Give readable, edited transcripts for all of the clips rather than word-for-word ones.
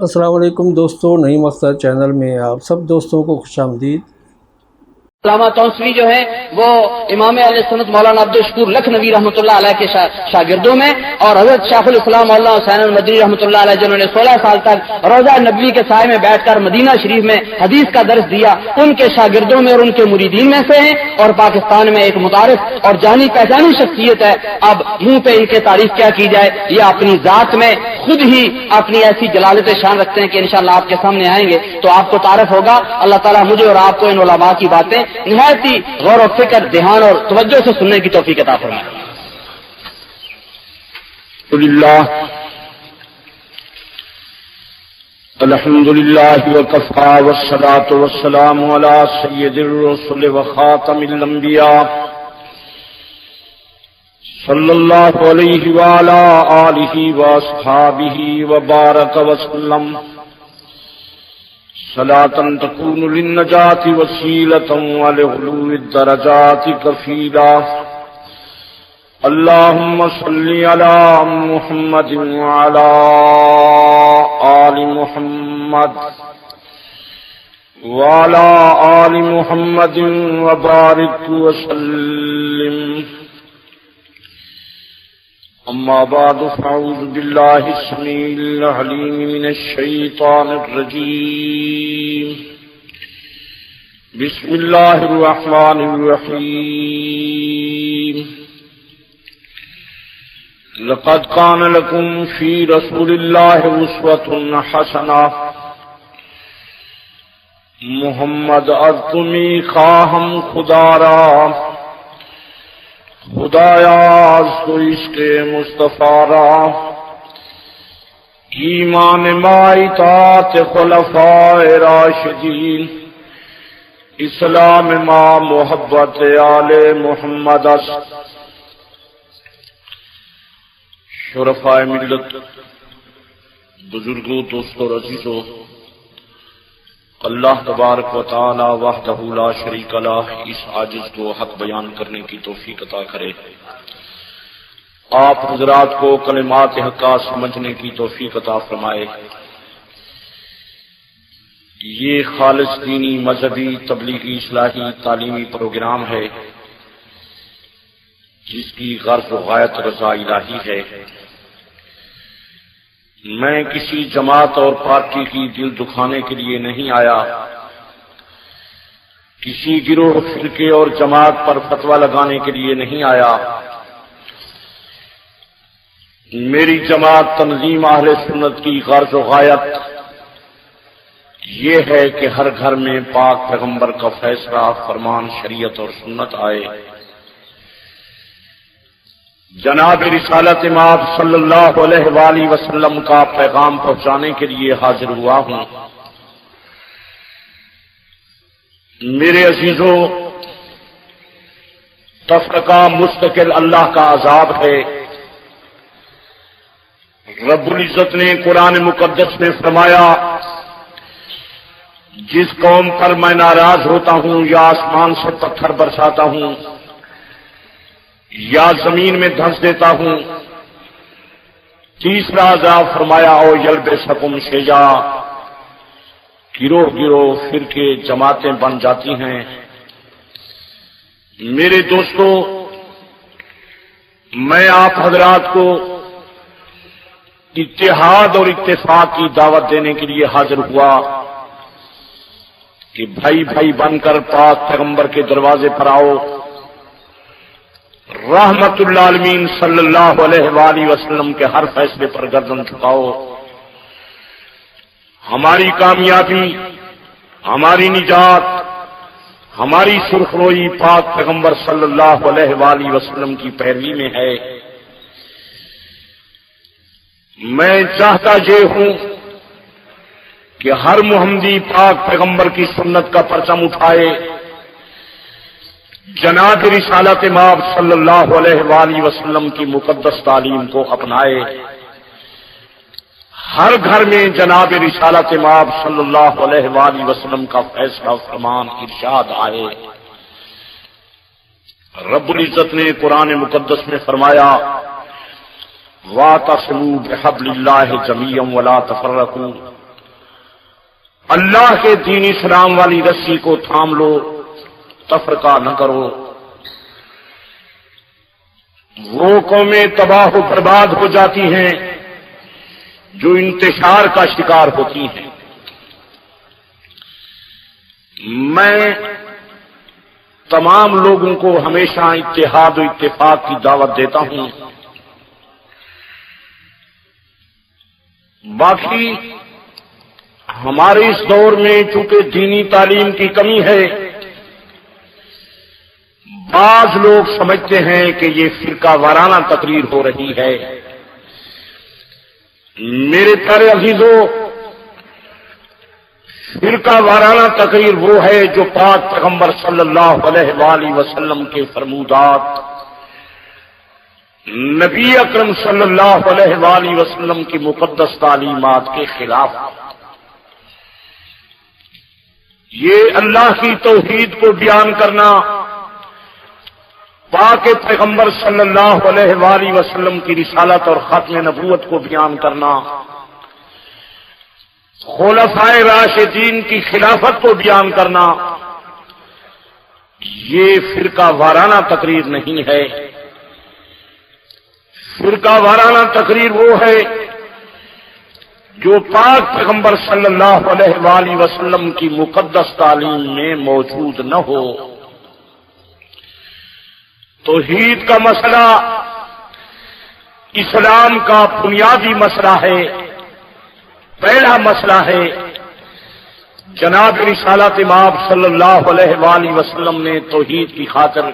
السلام علیکم دوستو، نعیم اختر چینل میں آپ سب دوستوں کو خوش آمدید۔ علامہ توسوی جو ہے وہ امام اہل سنت مولانا عبدالشکور لکھنوی رحمۃ اللہ علیہ کے شاگردوں میں، اور حضرت شیخ الاسلام مولانا حسین المدنی رحمۃ اللہ علیہ جنہوں نے 16 سال تک روضہ نبوی کے سائے میں بیٹھ کر مدینہ شریف میں حدیث کا درس دیا، ان کے شاگردوں میں اور ان کے مریدین میں سے ہیں، اور پاکستان میں ایک متعارف اور جانی پہچانی شخصیت ہے۔ اب منہ پہ ان کے تعریف کیا کی جائے، یہ اپنی ذات میں خود ہی اپنی ایسی جلالت شان رکھتے ہیں کہ انشاءاللہ آپ کے سامنے آئیں گے تو آپ کو تعارف ہوگا۔ اللہ تعالیٰ مجھے اور آپ کو ان علماء کی باتیں نہایت ہی غور و فکر، دھیان اور توجہ سے سننے کی توفیق عطا فرمائے۔ الحمد للہ وکفى والصلاة والسلام على سید الرسل وخاتم الانبیاء صلی اللہ علیہ وعلى آلہ واصحابہ وبارک وسلم صلاة تكون للنجاة وسيلة ولعلو الدرجات كفيلا اللهم صل على محمد وعلى آل محمد وعلى آل محمد وبارك وسلم أما بعد فأعوذ بالله السميع العليم من الشيطان الرجيم بسم الله الرحمن الرحيم لقد كان لكم في رسول الله أسوة حسنة محمد از تمی خواہم خدا را خدایا از تو عشق مصطفیٰ را ایمان ما اطاعت خلفاء راشدین اسلام ما محبت آل محمد است۔ شرفاء ملت، بزرگوں، دوستوں، عزیزوں، اللہ تبارک و تعالی وحدہ لا شریک لہ اس عاجز کو حق بیان کرنے کی توفیق عطا کرے، آپ حضرات کو کلمات حقہ سمجھنے کی توفیق عطا فرمائے۔ یہ خالص دینی، مذہبی، تبلیغی، اصلاحی، تعلیمی پروگرام ہے جس کی غرض و غایت رضا الہی ہے۔ میں کسی جماعت اور پارٹی کی دل دکھانے کے لیے نہیں آیا، کسی گروہ، فرقے اور جماعت پر فتویٰ لگانے کے لیے نہیں آیا۔ میری جماعت تنظیم اہل سنت کی غرض و غایت یہ ہے کہ ہر گھر میں پاک پیغمبر کا فیصلہ، فرمان، شریعت اور سنت آئے۔ جناب رسالت مآب صلی اللہ علیہ وآلہ وسلم کا پیغام پہنچانے کے لیے حاضر ہوا ہوں۔ میرے عزیزوں، تفرقہ مستقل اللہ کا عذاب ہے۔ رب العزت نے قرآن مقدس میں فرمایا، جس قوم پر میں ناراض ہوتا ہوں یا آسمان سے پتھر برساتا ہوں یا زمین میں دھنس دیتا ہوں، تیسرا عذاب فرمایا او یلبسکم شیعا، گروہ گروہ، فرقے، جماعتیں بن جاتی ہیں۔ میرے دوستو، میں آپ حضرات کو اتحاد اور اتفاق کی دعوت دینے کے لیے حاضر ہوا کہ بھائی بھائی بن کر پاک پیغمبر کے دروازے پر آؤ، رحمت للعالمین صلی اللہ علیہ وآلہ وسلم کے ہر فیصلے پر گردن جھکاؤ۔ ہماری کامیابی، ہماری نجات، ہماری سرخروئی پاک پیغمبر صلی اللہ علیہ وآلہ وسلم کی پیروی میں ہے۔ میں چاہتا یہ ہوں کہ ہر محمدی پاک پیغمبر کی سنت کا پرچم اٹھائے، جناب رسالت مآب صلی اللہ علیہ وآلہ وسلم کی مقدس تعلیم کو اپنائے، ہر گھر میں جناب رسالت مآب صلی اللہ علیہ وآلہ وسلم کا فیصلہ فرمان ارشاد آئے۔ رب العزت نے قرآن مقدس میں فرمایا، وَاعْتَصِمُوا بِحَبْلِ اللَّهِ جَمِيعًا وَلَا تَفَرَّقُوا، اللہ کے دین اسلام والی رسی کو تھام لو، تفرقہ نہ کرو۔ وہ قومیں تباہ و برباد ہو جاتی ہیں جو انتشار کا شکار ہوتی ہیں۔ میں تمام لوگوں کو ہمیشہ اتحاد و اتفاق کی دعوت دیتا ہوں۔ باقی ہمارے اس دور میں چونکہ دینی تعلیم کی کمی ہے، بعض لوگ سمجھتے ہیں کہ یہ فرقہ وارانہ تقریر ہو رہی ہے۔ میرے پیارے عزیزو، فرقہ وارانہ تقریر وہ ہے جو پاک پیغمبر صلی اللہ علیہ وآلہ وسلم کے فرمودات، نبی اکرم صلی اللہ علیہ وآلہ وسلم کی مقدس تعلیمات کے خلاف۔ یہ اللہ کی توحید کو بیان کرنا، پاک پیغمبر صلی اللہ علیہ وآلہ وسلم کی رسالت اور ختم نبوت کو بیان کرنا، خلفائے راشدین کی خلافت کو بیان کرنا، یہ فرقہ وارانہ تقریر نہیں ہے۔ فرقہ وارانہ تقریر وہ ہے جو پاک پیغمبر صلی اللہ علیہ وآلہ وسلم کی مقدس تعلیم میں موجود نہ ہو۔ توحید کا مسئلہ اسلام کا بنیادی مسئلہ ہے، پہلا مسئلہ ہے۔ جناب رسالت مآب صلی اللہ علیہ وآلہ وسلم نے توحید کی خاطر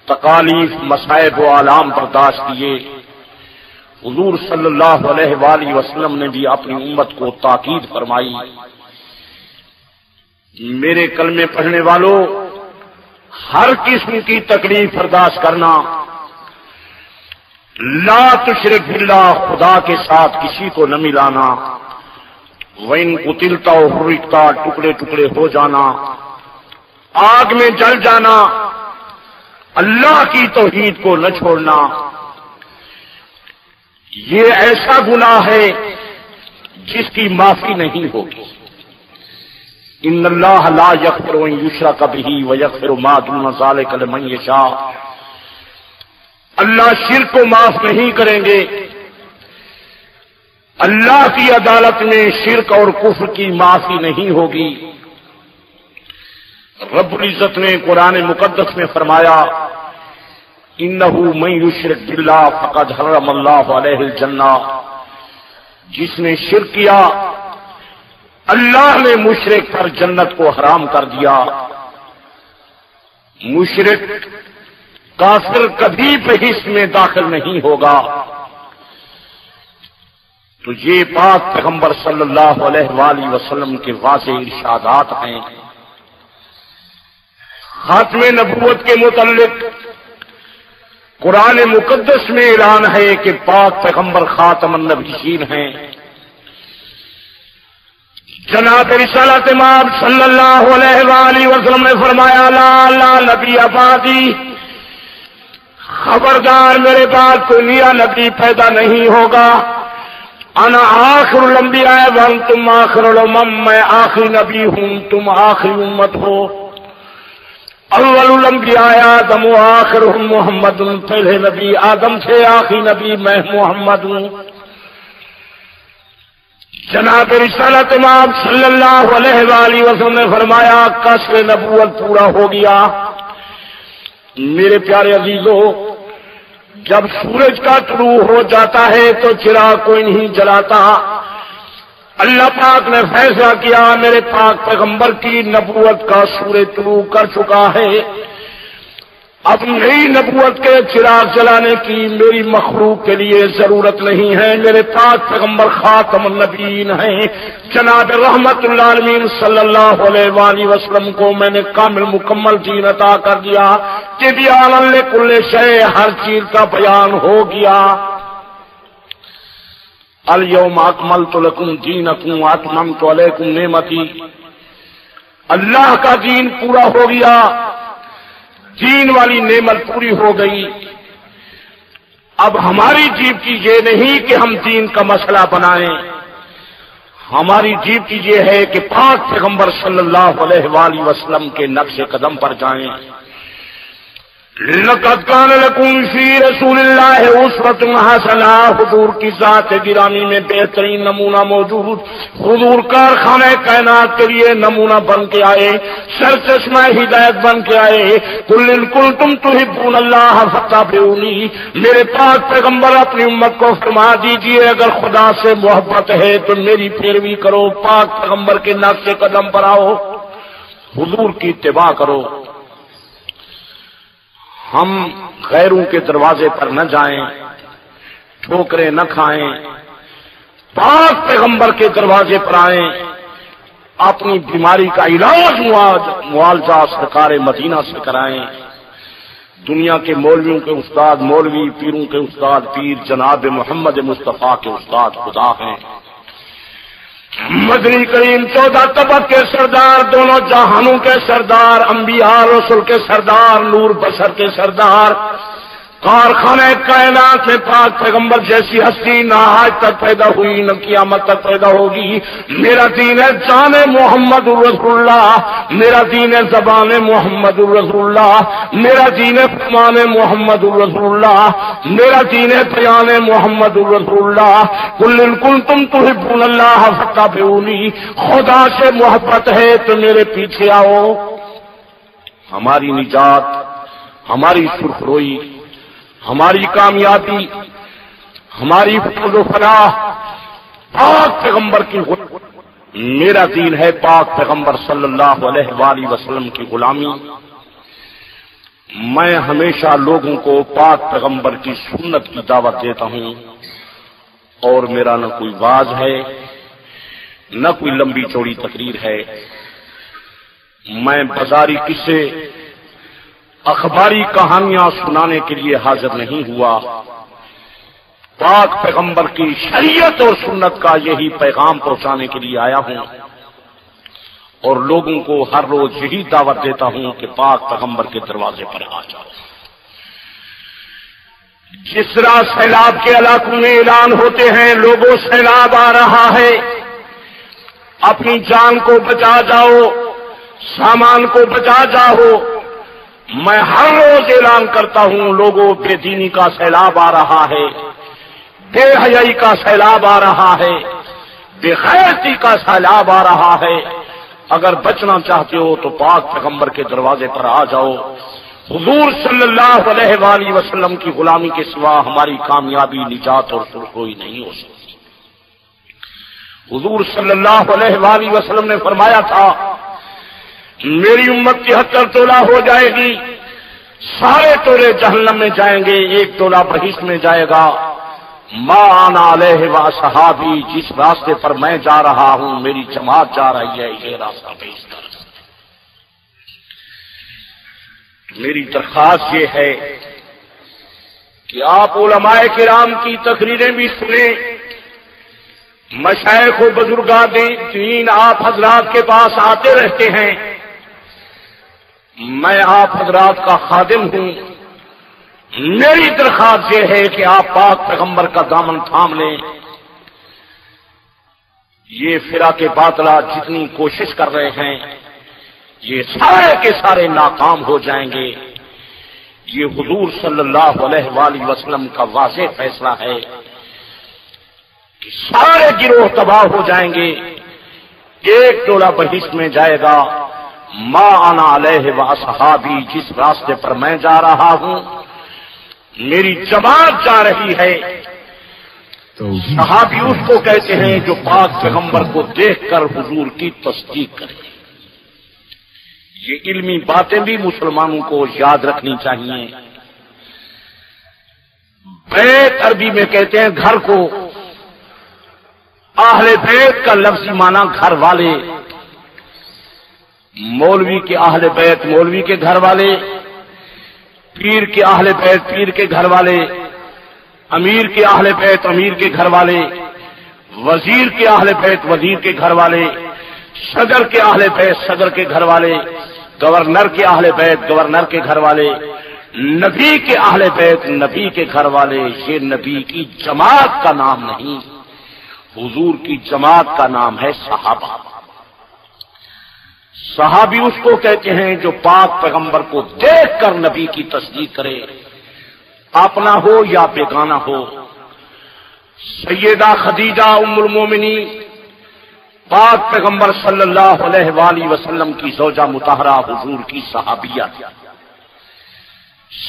تکالیف، مصائب و آلام برداشت کیے۔ حضور صلی اللہ علیہ وآلہ وسلم نے بھی اپنی امت کو تاکید فرمائی، میرے کلمے پڑھنے والوں، ہر قسم کی تکلیف برداشت کرنا، لا تشرک باللہ، خدا کے ساتھ کسی کو نہ ملانا، وَإِن قُتِلْتَ وَحُرِقْتَ، ٹکڑے ٹکڑے ہو جانا، آگ میں جل جانا، اللہ کی توحید کو نہ چھوڑنا، یہ ایسا گناہ ہے جس کی معافی نہیں ہوگی۔ ان اللہ لا یغفر ان یشرک بہ ویغفر ما دون ذلک لمن یشاء، اللہ شرک کو معاف نہیں کریں گے۔ اللہ کی عدالت میں شرک اور کفر کی معافی نہیں ہوگی۔ رب العزت نے قرآن مقدس میں فرمایا، انہ من یشرک باللہ فقد حرم اللہ علیہ الجنہ، جس نے شرک کیا اللہ نے مشرک پر جنت کو حرام کر دیا۔ مشرک کافر کبھی بہشت میں داخل نہیں ہوگا۔ تو یہ پاک پیغمبر صلی اللہ علیہ وآلہ وسلم کے واضح ارشادات ہیں۔ ختم نبوت کے متعلق قرآن مقدس میں اعلان ہے کہ پاک پیغمبر خاتم النبیین ہیں۔ جناب رسالت مآب صلی اللہ علیہ وآلہ وسلم نے فرمایا، لا نبی بعدی، خبردار میرے بعد کوئی نیا نبی پیدا نہیں ہوگا۔ انا آخر الانبیاء وانتم آخر الامم، میں آخری نبی ہوں، تم آخری امت ہو۔ اول الانبیاء آدم و آخرهم محمد، پہلے نبی آدم سے، آخری نبی میں محمد ہوں۔ جناب رسالت مآب صلی اللہ علیہ وآلہ وسلم نے فرمایا، قصر نبوت پورا ہو گیا۔ میرے پیارے عزیزو، جب سورج کا طلوع ہو جاتا ہے تو چراغ کوئی نہیں جلاتا۔ اللہ پاک نے فیصلہ کیا، میرے پاک پیغمبر کی نبوت کا سورج طلوع کر چکا ہے، اب نئی نبوت کے چراغ جلانے کی میری مخلوق کے لیے ضرورت نہیں ہے۔ میرے پاک پیغمبر خاتم النبیین ہیں۔ جناب رحمت اللہ عالمین صلی اللہ علیہ وآلہ وسلم کو میں نے کامل مکمل دین عطا کر دیا کہ بیان لکل شے، ہر چیز کا بیان ہو گیا۔ الیوم اکملت لکم دینکم واتممت علیکم نعمتی، اللہ کا دین پورا ہو گیا، دین والی نعمت پوری ہو گئی۔ اب ہماری ڈیوٹی یہ نہیں کہ ہم دین کا مسئلہ بنائیں، ہماری ڈیوٹی یہ ہے کہ پاک پیغمبر صلی اللہ علیہ وآلہ وسلم کے نقش قدم پر جائیں. لقد کان لکم فی رسول اللہ اسوۃ حسنہ، حضور کی ذات گرامی میں بہترین نمونہ موجود. حضور کارخانہ کائنات کے لیے نمونہ بن کے آئے، سرچشمہ ہدایت بن کے آئے. قل ان کنتم تحبون اللہ فاتبعونی، میرے پاک پیغمبر اپنی امت کو فرما دیجئے اگر خدا سے محبت ہے تو میری پیروی کرو، پاک پیغمبر کے نقش قدم پر آؤ، حضور کی اتباع کرو. ہم غیروں کے دروازے پر نہ جائیں، ٹھوکریں نہ کھائیں، پاک پیغمبر کے دروازے پر آئیں، اپنی بیماری کا علاج معالجہ سرکار مدینہ سے کرائیں. دنیا کے مولویوں کے استاد مولوی، پیروں کے استاد پیر جناب محمد مصطفیٰ کے استاد خدا ہیں. مدنی کریم 14 طبق کے سردار، دونوں جہانوں کے سردار، انبیاء رسول کے سردار، نور بشر کے سردار، کارخانہ کائنات میں پاک پیغمبر جیسی ہستی نہ آج تک پیدا ہوئی نہ قیامت تک پیدا ہوگی. میرا دین ہے جان محمد رسول اللہ، میرا دین ہے زبان محمد رسول اللہ، میرا دین ہے فرمان محمد رسول اللہ، میرا دین ہے بیان محمد رسول اللہ. قل ان کنتم تحبون اللہ فاتبعونی، خدا سے محبت ہے تو میرے پیچھے آؤ. ہماری نجات، ہماری سرخروئی، ہماری کامیابی، ہماری فوز و فلاح پاک پیغمبر کی میرا دین ہے پاک پیغمبر صلی اللہ علیہ وآلہ وسلم کی غلامی. میں ہمیشہ لوگوں کو پاک پیغمبر کی سنت کی دعوت دیتا ہوں، اور میرا نہ کوئی واز ہے نہ کوئی لمبی چوڑی تقریر ہے. میں بازاری قصے، اخباری کہانیاں سنانے کے لیے حاضر نہیں ہوا. پاک پیغمبر کی شریعت اور سنت کا یہی پیغام پہنچانے کے لیے آیا ہوں، اور لوگوں کو ہر روز یہی دعوت دیتا ہوں کہ پاک پیغمبر کے دروازے پر آ جاؤ. جس طرح سیلاب کے علاقوں میں اعلان ہوتے ہیں لوگوں سیلاب آ رہا ہے، اپنی جان کو بچا جاؤ، سامان کو بچا جاؤ، میں ہر روز اعلان کرتا ہوں لوگوں بے دینی کا سیلاب آ رہا ہے، بے حیائی کا سیلاب آ رہا ہے، بے غیرتی کا سیلاب آ رہا ہے. اگر بچنا چاہتے ہو تو پاک پیغمبر کے دروازے پر آ جاؤ. حضور صلی اللہ علیہ وآلہ وسلم کی غلامی کے سوا ہماری کامیابی، نجات اور سرخروئی نہیں ہو سکتی. حضور صلی اللہ علیہ وآلہ وسلم نے فرمایا تھا میری امت 73 تولہ ہو جائے گی، سارے تولے جہنم میں جائیں گے، ایک تولہ بہشت میں جائے گا. ما انا علیہ واصحابی، جس راستے پر میں جا رہا ہوں میری جماعت جا رہی ہے، یہ راستہ پیش کر. میری درخواست یہ ہے کہ آپ علماء کرام کی تقریریں بھی سنیں، مشائخ و بزرگان دین آپ حضرات کے پاس آتے رہتے ہیں. میں آپ حضرات کا خادم ہوں. میری درخواست یہ ہے کہ آپ پاک پیغمبر کا دامن تھام لیں. یہ فراق باطلہ جتنی کوشش کر رہے ہیں یہ سارے کے سارے ناکام ہو جائیں گے. یہ حضور صلی اللہ علیہ وآلہ وسلم کا واضح فیصلہ ہے کہ سارے گروہ تباہ ہو جائیں گے، ایک ٹولہ بہشت میں جائے گا. ما انا علیہ واصحابی، جس راستے پر میں جا رہا ہوں میری جماعت جا رہی ہے. صحابی اس کو کہتے ہیں جو پاک پیغمبر کو دیکھ کر حضور کی تصدیق کرے. یہ علمی باتیں بھی مسلمانوں کو یاد رکھنی چاہیے. بیت عربی میں کہتے ہیں گھر کو. اہل بیت کا لفظی معنی گھر والے. مولوی کے اہل بیت مولوی کے گھر والے، پیر کے اہل بیت پیر کے گھر والے، امیر کے اہل بیت امیر کے گھر والے، وزیر کے اہل بیت وزیر کے گھر والے، صدر کے اہل بیت صدر کے گھر والے، گورنر کے اہل بیت گورنر کے گھر والے، نبی کے اہل بیت نبی کے گھر والے. یہ نبی کی جماعت کا نام نہیں، حضور کی جماعت کا نام ہے صحابہ۔ صحابی اس کو کہتے ہیں جو پاک پیغمبر کو دیکھ کر نبی کی تصدیق کرے، اپنا ہو یا بیگانہ ہو۔ سیدہ خدیجہ ام المومنین پاک پیغمبر صلی اللہ علیہ وآلہ وسلم کی زوجہ مطہرہ حضور کی صحابیہ تھی۔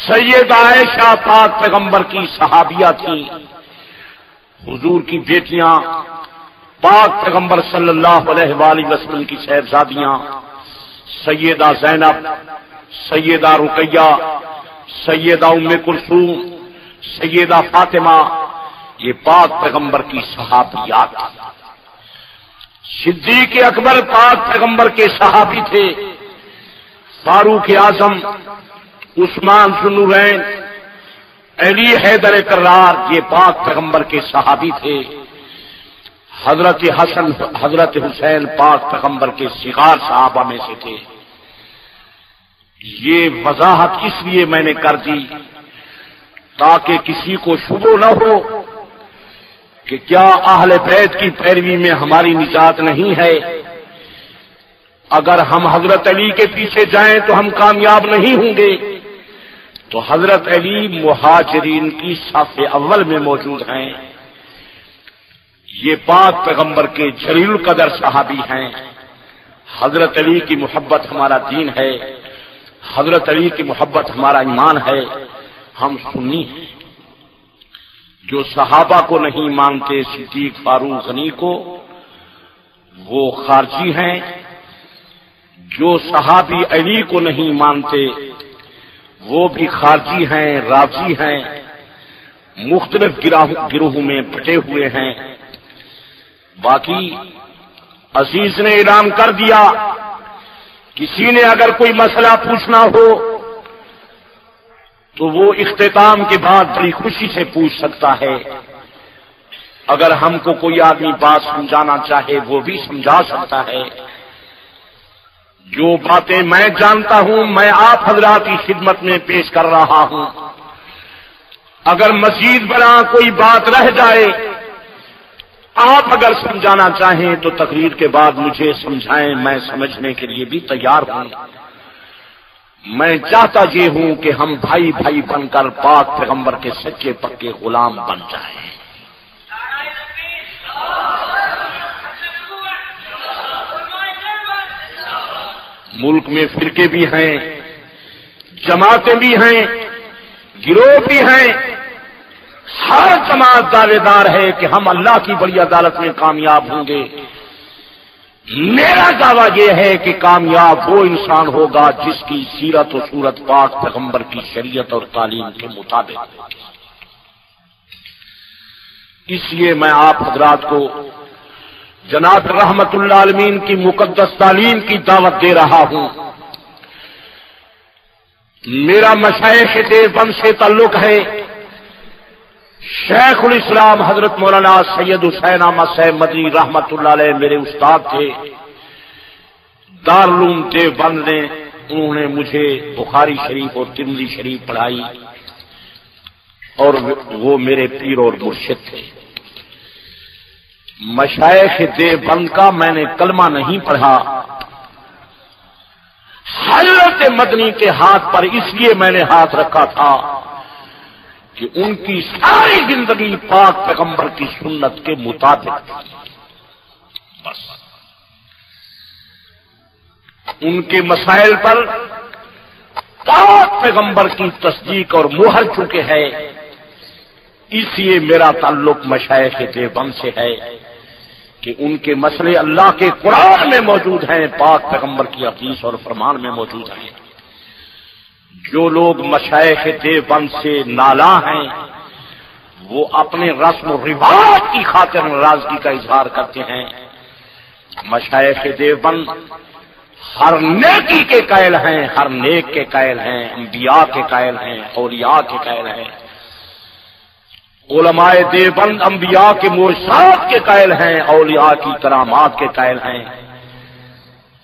سیدہ عائشہ پاک پیغمبر کی صحابیہ تھی۔ حضور کی بیٹیاں پاک پیغمبر صلی اللہ علیہ وآلہ وسلم کی صاحبزادیاں سیدہ زینب، سیدہ رقیہ، سیدہ ام کلثوم، سیدہ فاطمہ، یہ پاک پیغمبر کی صحابیات تھیں۔ صدیق اکبر پاک پیغمبر کے صحابی تھے۔ فاروق اعظم، عثمان ذو النورین، علی حیدر کرار، یہ پاک پیغمبر کے صحابی تھے۔ حضرت حسن، حضرت حسین پاک پیغمبر کے صغار صحابہ میں سے تھے۔ یہ وضاحت اس لیے میں نے کر دی تاکہ کسی کو شبہ نہ ہو کہ کیا اہل بیت کی پیروی میں ہماری نجات نہیں ہے، اگر ہم حضرت علی کے پیچھے جائیں تو ہم کامیاب نہیں ہوں گے۔ تو حضرت علی مہاجرین کی صف اول میں موجود ہیں۔ یہ پاک پیغمبر کے جلیل القدر صحابی ہیں۔ حضرت علی کی محبت ہمارا دین ہے، حضرت علی کی محبت ہمارا ایمان ہے۔ ہم سنی ہیں، جو صحابہ کو نہیں مانتے صدیق فاروق غنی کو، وہ خارجی ہیں۔ جو صحابی علی کو نہیں مانتے وہ بھی خارجی ہیں، رافضی ہیں، مختلف گروہوں میں بٹے ہوئے ہیں۔ باقی عزیز نے اعلان کر دیا، کسی نے اگر کوئی مسئلہ پوچھنا ہو تو وہ اختتام کے بعد بڑی خوشی سے پوچھ سکتا ہے۔ اگر ہم کو کوئی آدمی بات سمجھانا چاہے وہ بھی سمجھا سکتا ہے۔ جو باتیں میں جانتا ہوں میں آپ حضرات کی خدمت میں پیش کر رہا ہوں۔ اگر مزید برآں کوئی بات رہ جائے، آپ اگر سمجھانا چاہیں تو تقریر کے بعد مجھے سمجھائیں، میں سمجھنے کے لیے بھی تیار ہوں۔ میں چاہتا یہ ہوں کہ ہم بھائی بھائی بن کر پاک پیغمبر کے سچے پکے غلام بن جائیں۔ ملک میں فرقے بھی ہیں، جماعتیں بھی ہیں، گروہ بھی ہیں۔ ہر جماعت دعوے دار ہے کہ ہم اللہ کی بڑی عدالت میں کامیاب ہوں گے۔ میرا دعویٰ یہ ہے کہ کامیاب وہ انسان ہوگا جس کی سیرت و صورت پاک پیغمبر کی شریعت اور تعلیم کے مطابق ہوگی۔ اس لیے میں آپ حضرات کو جناب رحمت اللہ عالمین کی مقدس تعلیم کی دعوت دے رہا ہوں۔ میرا مشائخ دیوبند سے تعلق ہے۔ شیخ الاسلام حضرت مولانا سید حسین احمد صاحب مدنی رحمت اللہ علیہ میرے استاد تھے۔ دارالعلوم دیوبند نے انہوں نے مجھے بخاری شریف اور ترمذی شریف پڑھائی اور وہ میرے پیر اور مرشد تھے۔ مشائخ دیوبند کا میں نے کلمہ نہیں پڑھا، حضرت مدنی کے ہاتھ پر اس لیے میں نے ہاتھ رکھا تھا کہ ان کی ساری زندگی پاک پیغمبر کی سنت کے مطابق بس ان کے مسائل پر پاک پیغمبر کی تصدیق اور مہر چکے ہے۔ اس لیے میرا تعلق مشائخ دیوبند سے ہے کہ ان کے مسئلے اللہ کے قرآن میں موجود ہیں، پاک پیغمبر کی حدیث اور فرمان میں موجود ہیں۔ جو لوگ مشائخ دیوبند سے نالاں ہیں وہ اپنے رسم و رواج کی خاطر ناراضگی کا اظہار کرتے ہیں۔ مشائخ دیوبند ہر نیکی کے قائل ہیں، ہر نیک کے قائل ہیں، انبیاء کے قائل ہیں، اولیاء کے قائل ہیں۔ علماء دیوبند انبیاء کے معجزات کے قائل ہیں، اولیاء کی کرامات کے قائل ہیں۔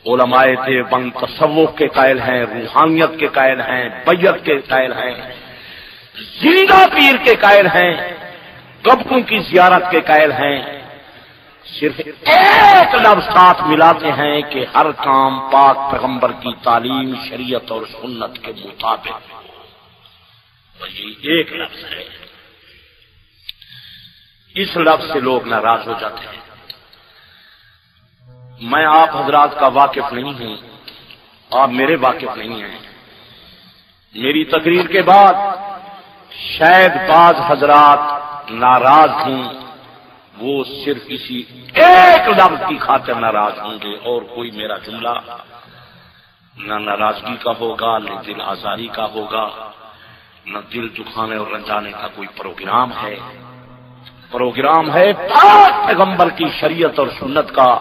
علماء دیوبند تصوف کے قائل ہیں، روحانیت کے قائل ہیں، بیعت کے قائل ہیں، زندہ پیر کے قائل ہیں، قبروں کی زیارت کے قائل ہیں۔ صرف ایک لفظ ساتھ ملاتے ہیں کہ ہر کام پاک پیغمبر کی تعلیم، شریعت اور سنت کے مطابق ہو، یہ ایک لفظ ہے۔ اس لفظ سے لوگ ناراض ہو جاتے ہیں۔ میں آپ حضرات کا واقف نہیں ہوں، آپ میرے واقف نہیں ہیں۔ میری تقریر کے بعد شاید بعض حضرات ناراض ہوں، وہ صرف اسی ایک لفظ کی خاطر ناراض ہوں گے، اور کوئی میرا جملہ نہ ناراضگی کا ہوگا، نہ دل آزاری کا ہوگا، نہ دل دکھانے اور رنجانے کا کوئی پروگرام ہے۔ پروگرام ہے پاک پیغمبر کی شریعت اور سنت کا۔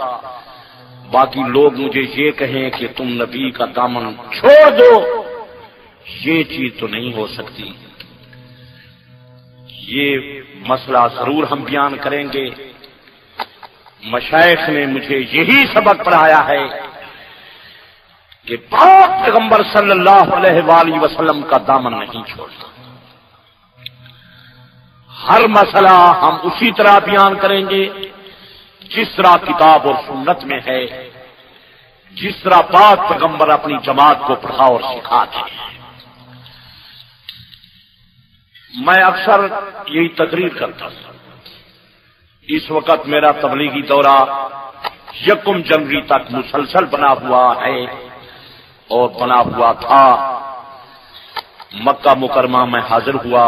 باقی لوگ مجھے یہ کہیں کہ تم نبی کا دامن چھوڑ دو، یہ چیز تو نہیں ہو سکتی۔ یہ مسئلہ ضرور ہم بیان کریں گے۔ مشائخ نے مجھے یہی سبق پڑھایا ہے کہ پاک پیغمبر صلی اللہ علیہ وآلہ وسلم کا دامن نہیں چھوڑنا۔ ہر مسئلہ ہم اسی طرح بیان کریں گے جس طرح کتاب اور سنت میں ہے، جس طرح پاک پیغمبر اپنی جماعت کو پڑھا اور سکھاتے ہیں۔ میں اکثر یہی تقریر کرتا ہوں۔ اس وقت میرا تبلیغی دورہ 1 جنوری تک مسلسل بنا ہوا ہے اور بنا ہوا تھا۔ مکہ مکرمہ میں حاضر ہوا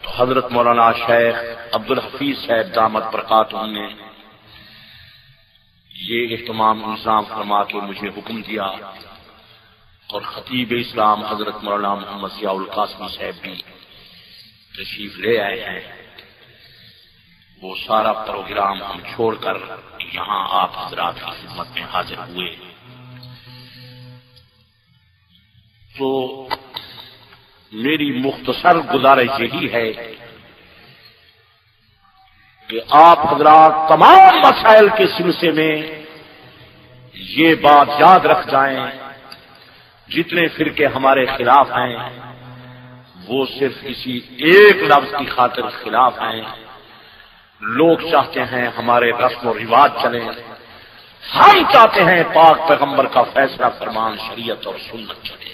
تو حضرت مولانا شیخ عبدالحفیظ صاحب دامت برکاتہ نے یہ اہتمام انتظام فرما کے مجھے حکم دیا، اور خطیب اسلام حضرت مولانا محمد ضیاء القاسمی صاحب بھی تشریف لے آئے ہیں۔ وہ سارا پروگرام ہم چھوڑ کر یہاں آپ حضرات کی خدمت میں حاضر ہوئے۔ تو میری مختصر گزارش یہی ہے کہ آپ حضرات تمام مسائل کے سلسلے میں یہ بات یاد رکھ جائیں، جتنے فرقے ہمارے خلاف ہیں وہ صرف اسی ایک لفظ کی خاطر خلاف ہیں۔ لوگ چاہتے ہیں ہمارے رسم و رواج چلیں، ہم چاہتے ہیں پاک پیغمبر کا فیصلہ فرمان شریعت اور سنت چلے۔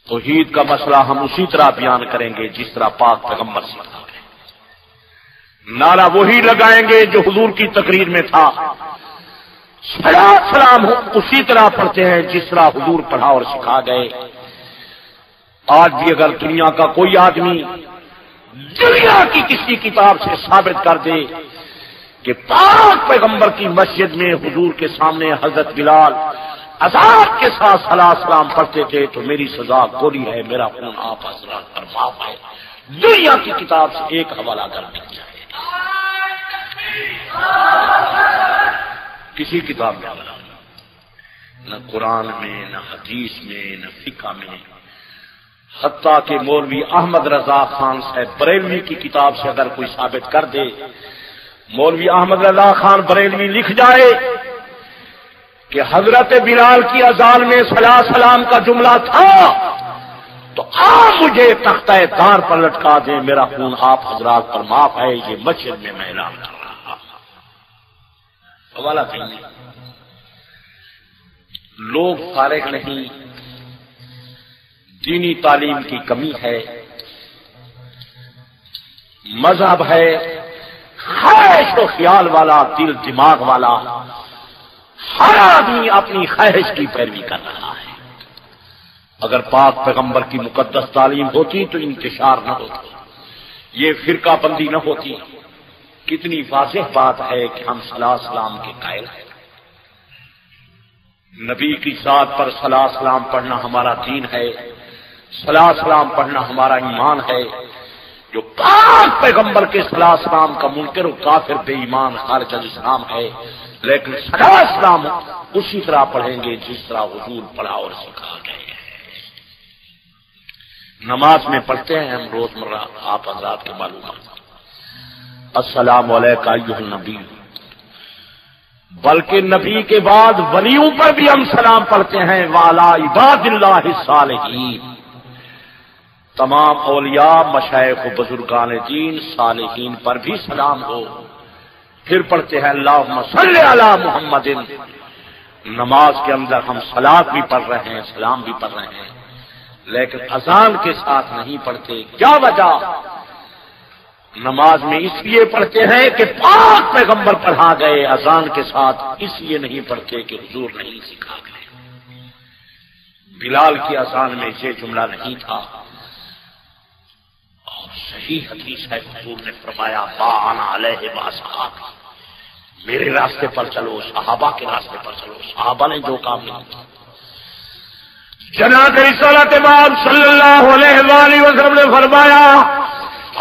توحید کا مسئلہ ہم اسی طرح بیان کریں گے جس طرح پاک پیغمبر سکھا گئے۔ نعرہ وہی لگائیں گے جو حضور کی تقریر میں تھا، سلام اسی طرح پڑھتے ہیں جس طرح حضور پڑھا اور سکھا گئے۔ آج بھی اگر دنیا کا کوئی آدمی دنیا کی کسی کتاب سے ثابت کر دے کہ پاک پیغمبر کی مسجد میں حضور کے سامنے حضرت بلال اذان کے ساتھ سلام پڑھتے تھے تو میری سزا گولی ہے، میرا خون آپ حضرات پر معاف ہے، دنیا کی کتاب سے ایک حوالہ کر مل جائے، کسی کتاب میں نہ قرآن میں، نہ حدیث میں، نہ فقہ میں۔ حتیٰ کہ مولوی احمد رضا خان صاحب بریلوی کی کتاب سے اگر کوئی ثابت کر دے، مولوی احمد رضا خان بریلوی لکھ جائے کہ حضرت بلال کی اذان میں سلام کا جملہ تھا، تو آپ مجھے تختہ دار پر لٹکا دیں، میرا خون آپ حضرات پر معاف ہے، یہ مسجد میں میں اعلان کر رہا حوالہ کہیں۔ لوگ فارغ نہیں، دینی تعلیم کی کمی ہے، مذہب ہے خواہش و خیال والا، دل دماغ والا، ہر آدمی اپنی خواہش کی پیروی کر رہا ہے۔ اگر پاک پیغمبر کی مقدس تعلیم ہوتی تو انتشار نہ ہوتا، یہ فرقہ بندی نہ ہوتی۔ کتنی واضح بات ہے کہ ہم صلاح سلام کے قائل ہیں۔ نبی کی ذات پر صلاح سلام پڑھنا ہمارا دین ہے، صلاح سلام پڑھنا ہمارا ایمان ہے۔ جو پاک پیغمبر کے صلاح سلام کا منکر و کافر بے ایمان خارج از اسلام ہے، لیکن صلاح سلام اسی طرح پڑھیں گے جس طرح حضور پڑھا اور سکھا گئے ہیں۔ نماز میں پڑھتے ہیں ہم روزمرہ، آپ حضرات کے معلومات، السلام علیکم ایھا النبی، بلکہ نبی کے بعد ولیوں پر بھی ہم سلام پڑھتے ہیں، وعلی عباد اللہ الصالحین۔ تمام اولیاء، مشائخ و بزرگان دین، صالحین پر بھی سلام ہو۔ پھر پڑھتے ہیں اللہم صلی علی محمد۔ نماز کے اندر ہم صلاۃ بھی پڑھ رہے ہیں، سلام بھی پڑھ رہے ہیں، لیکن اذان کے ساتھ نہیں پڑھتے۔ کیا وجہ؟ نماز میں اس لیے پڑھتے ہیں کہ پاک پیغمبر پڑھا گئے، اذان کے ساتھ اس لیے نہیں پڑھتے کہ حضور نہیں سکھا گئے۔ بلال کی اذان میں یہ جملہ نہیں تھا، اور صحیح حدیث ہے، حضور نے فرمایا ما انا علیہ واصحابی، میرے راستے پر چلو، صحابہ کے راستے پر چلو۔ صحابہ نے جو کام نہیں کیا۔ جناب رسالت امام صلی اللہ علیہ وآلہ وسلم نے فرمایا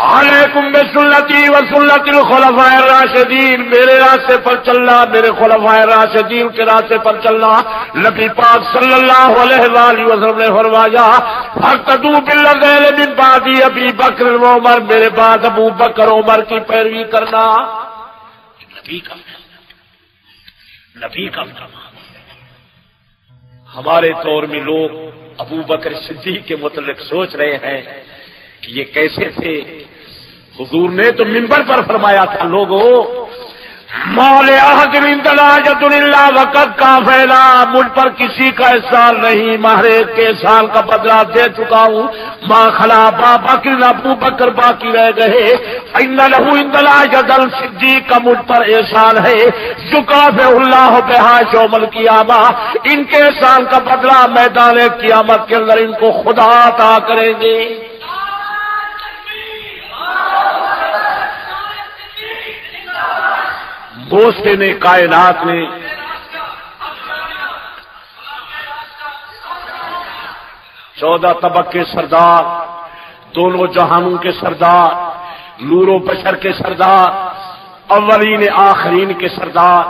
علیکم بسنتی و سنت الخلفاء الراشدین، میرے راستے پر چلنا، میرے خلفاء راشدین کے راستے پر چلنا۔ نبی پاک صلی اللہ علیہ وآلہ وسلم نے فرمایا فاقتدوا بالذین من بعدی ابی بکر و عمر، میرے بعد ابو بکر عمر کی پیروی کرنا۔ نبی کا فرمان۔ ہمارے دور میں لوگ ابو بکر صدیق کے متعلق سوچ رہے ہیں کہ یہ کیسے تھے۔ حضور نے تو منبر پر فرمایا تھا لوگوں مال احد اندنا جد الا وقد کافینا، مجھ پر کسی کا احسان نہیں، مہر ایک کے احسان کا بدلہ دے چکا ہوں۔ ما خلا با بکر، ابو بکر باقی رہ گئے۔ ان لہ عندنا جدل، صدیق کا مجھ پر احسان ہے، یکافئ اللہ بہا یوم القیامہ، ان کے احسان کا بدلہ میدان قیامت کے اندر ان کو خدا عطا کریں گے۔ بوسے نے، کائنات نے چودہ طبق کے سردار، دونوں جہانوں کے سردار، نور و بشر کے سردار، اولین آخرین کے سردار،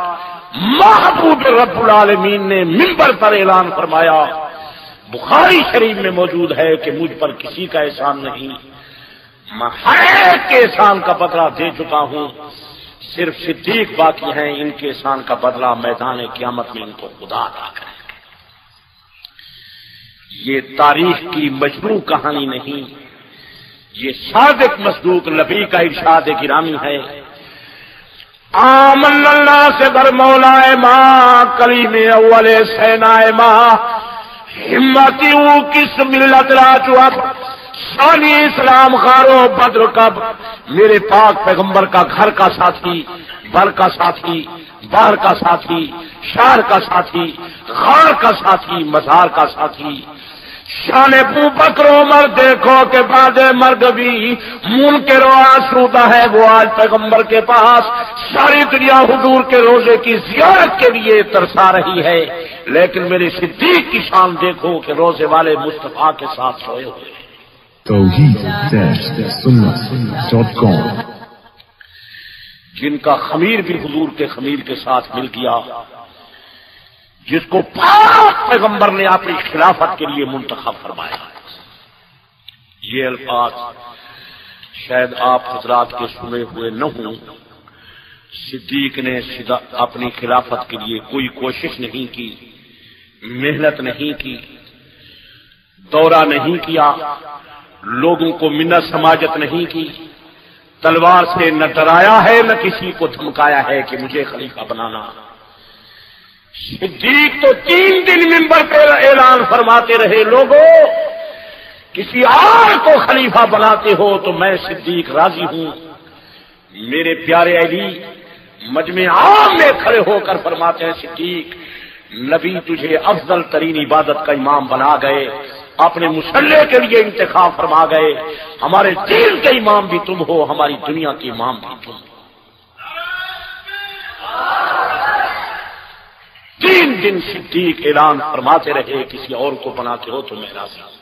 محبوب رب العالمین نے منبر پر اعلان فرمایا، بخاری شریف میں موجود ہے کہ مجھ پر کسی کا احسان نہیں، میں ہر ایک کے احسان کا بدلہ دے چکا ہوں، صرف صدیق باقی ہیں، ان کے احسان کا بدلہ میدان قیامت میں ان کو خدا عطا کریں گے۔ یہ تاریخ کی مجروح کہانی نہیں، یہ صادق مصدوق نبی کا ارشاد گرامی ہے۔ آمن اللہ سے در مولا ماں، کلیم اول سینا ماں، ہمتی کس ملت راجو اب ثانی اسلام خارو بدر کب، میرے پاک پیغمبر کا گھر کا ساتھی، بر کا ساتھی، باہر کا ساتھی، شہر کا ساتھی، غار کا ساتھی، مزار کا ساتھی، شان ابو بکر عمر دیکھو کہ بعد مرگ بھی منکر و آسودہ ہے، وہ آج پیغمبر کے پاس ساری دنیا حضور کے روزے کی زیارت کے لیے ترسا رہی ہے، لیکن میرے صدیق کی شان دیکھو کہ روزے والے مصطفیٰ کے ساتھ سوئے ہوئے۔ توحید-sunnah.com جن کا خمیر بھی حضور کے خمیر کے ساتھ مل گیا، جس کو پاک پیغمبر نے اپنی خلافت کے لیے منتخب فرمایا۔ یہ الفاظ شاید آپ حضرات کے سنے ہوئے نہ ہوں۔ صدیق نے اپنی خلافت کے لیے کوئی کوشش نہیں کی، محنت نہیں کی، دورہ نہیں کیا، لوگوں کو منت سماجت نہیں کی، تلوار سے نہ ڈرایا ہے نہ کسی کو دھمکایا ہے کہ مجھے خلیفہ بنانا۔ صدیق تو 3 دن منبر پہ اعلان فرماتے رہے، لوگوں کسی اور کو خلیفہ بناتے ہو تو میں صدیق راضی ہوں۔ میرے پیارے علی مجمع عام میں کھڑے ہو کر فرماتے ہیں صدیق نبی تجھے افضل ترین عبادت کا امام بنا گئے، اپنے مسلح کے لیے انتخاب فرما گئے، ہمارے دین کے امام بھی تم ہو، ہماری دنیا کے امام بھی تم ہو۔ 3 دن صدیق اعلان فرماتے رہے کسی اور کو بناتے ہو تو میں راضی ہوں۔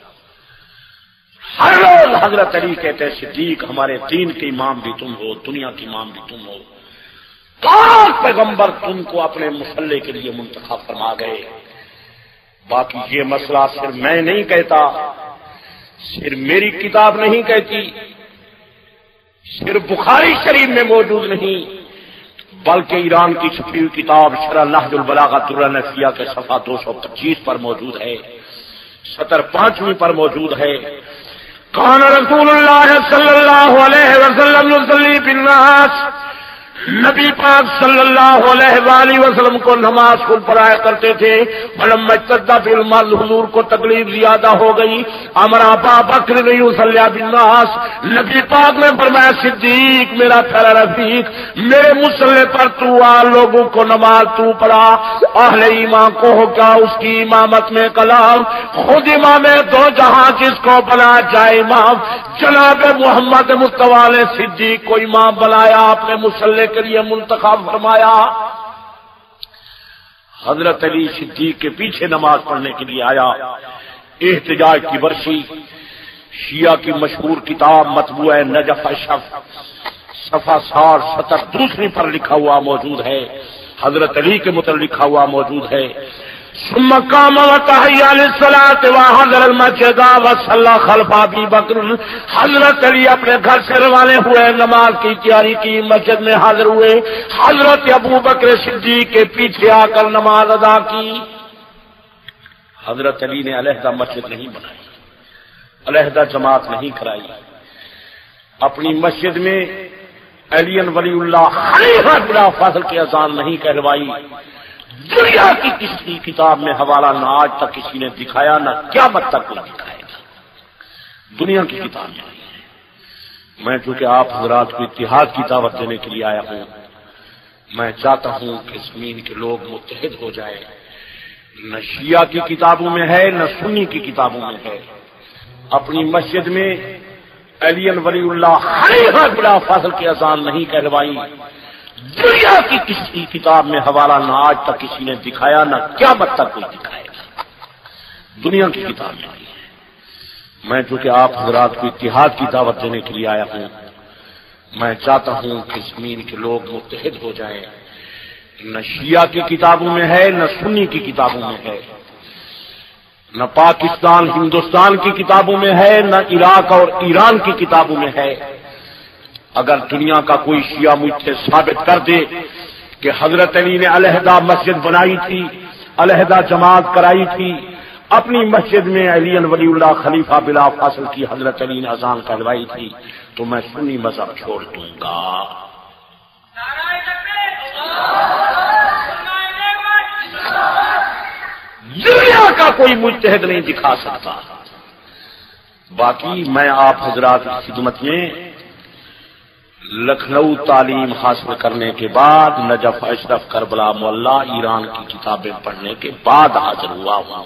ہر روز حضرت علی کہتے ہیں صدیق ہمارے دین کے امام بھی تم ہو، دنیا کے امام بھی تم ہو، پاک پیغمبر تم کو اپنے مسلح کے لیے منتخب فرما گئے۔ باقی یہ مسئلہ صرف میں نہیں کہتا، صرف میری کتاب نہیں کہتی، صرف بخاری شریف میں موجود نہیں، بلکہ ایران کی چھپی ہوئی کتاب شرح نہج البلاغۃ النفیہ کے صفحہ 225 پر موجود ہے، سطر 5ویں پر موجود ہے۔ کان رسول اللہ صلی اللہ علیہ وسلم یصلی بالناس، نبی پاک صلی اللہ علیہ وآلہ وسلم کو نماز کو پڑھایا کرتے تھے. فلما اشتد فی المرض، حضور کو تکلیف زیادہ ہو گئی. امر ابا بکر نے یصلی بالناس، نبی پاک نے فرمایا صدیق میرا پیارا رفیق، میرے مصلی پر تو آ، لوگوں کو نماز تو پڑھا. اہل ایمان کو ہو کیا اس کی امامت میں کلام، خود امام دو جہاں جس کو بنا جائے امام، جناب محمد مصطفیٰ نے صدیق کو امام بنایا، اپنے مصلی کے لیے منتخب فرمایا. حضرت علی صدیق کے پیچھے نماز پڑھنے کے لیے آیا. احتجاج کی برسی، شیعہ کی مشہور کتاب مطبوعہ نجف اشرف صفحہ 60-70 دوسری پر لکھا ہوا موجود ہے، حضرت علی کے متعلق لکھا ہوا موجود ہے. ثم قام وتحيا للصلاة وحضر المسجد وصلى خلف ابي بکر. حضرت علی اپنے گھر سے روانہ ہوئے، نماز کی تیاری کی، مسجد میں حاضر ہوئے. حضرت ابو بکر صدیق کے پیچھے آ کر نماز ادا کی. حضرت علی نے علیحدہ مسجد نہیں بنائی، علیحدہ جماعت نہیں کرائی. اپنی مسجد میں علی ولی اللہ خلیفہ بلا فضل کی اذان نہیں کہلوائی. دنیا کی کسی کتاب میں حوالہ نہ آج تک کسی نے دکھایا، نہ قیامت تک کوئی دکھائے گا. دنیا کی کتاب میں نہیں ہے. میں چونکہ آپ حضرات کو اتحاد کی دعوت دینے کے لیے آیا ہوں، میں چاہتا ہوں کہ زمین کے لوگ متحد ہو جائے. نہ شیعہ کی کتابوں میں ہے، نہ سنی کی کتابوں میں ہے. اپنی مسجد میں علی ولی اللہ خلیفہ بلا فضل کی اذان نہیں کہلوائی. دنیا کی کسی کتاب میں حوالہ نہ آج تک کسی نے دکھایا، نہ قیامت تک کوئی دکھائے گا. دنیا کی کتاب میں نہیں ہے. میں چونکہ آپ حضرات کو اتحاد کی دعوت دینے کے لیے آیا ہوں، میں چاہتا ہوں کہ زمین کے لوگ متحد ہو جائیں. نہ شیعہ کی کتابوں میں ہے، نہ سنی کی کتابوں میں ہے. نہ پاکستان ہندوستان کی کتابوں میں ہے، نہ عراق اور ایران کی کتابوں میں ہے. اگر دنیا کا کوئی شیعہ مجھ سے ثابت کر دے کہ حضرت علی نے علیحدہ مسجد بنائی تھی، علیحدہ جماعت کرائی تھی، اپنی مسجد میں علی ولی اللہ خلیفہ بلا فاصل کی حضرت علی نے اذان کہلوائی تھی، تو میں سنی مذہب چھوڑ دوں گا. دنیا کا کوئی مجتہد نہیں دکھا سکتا. باقی میں آپ حضرات کی خدمت میں لکھنؤ تعلیم حاصل کرنے کے بعد نجف اشرف کربلا مولا ایران کی کتابیں پڑھنے کے بعد حاضر ہوا ہوں.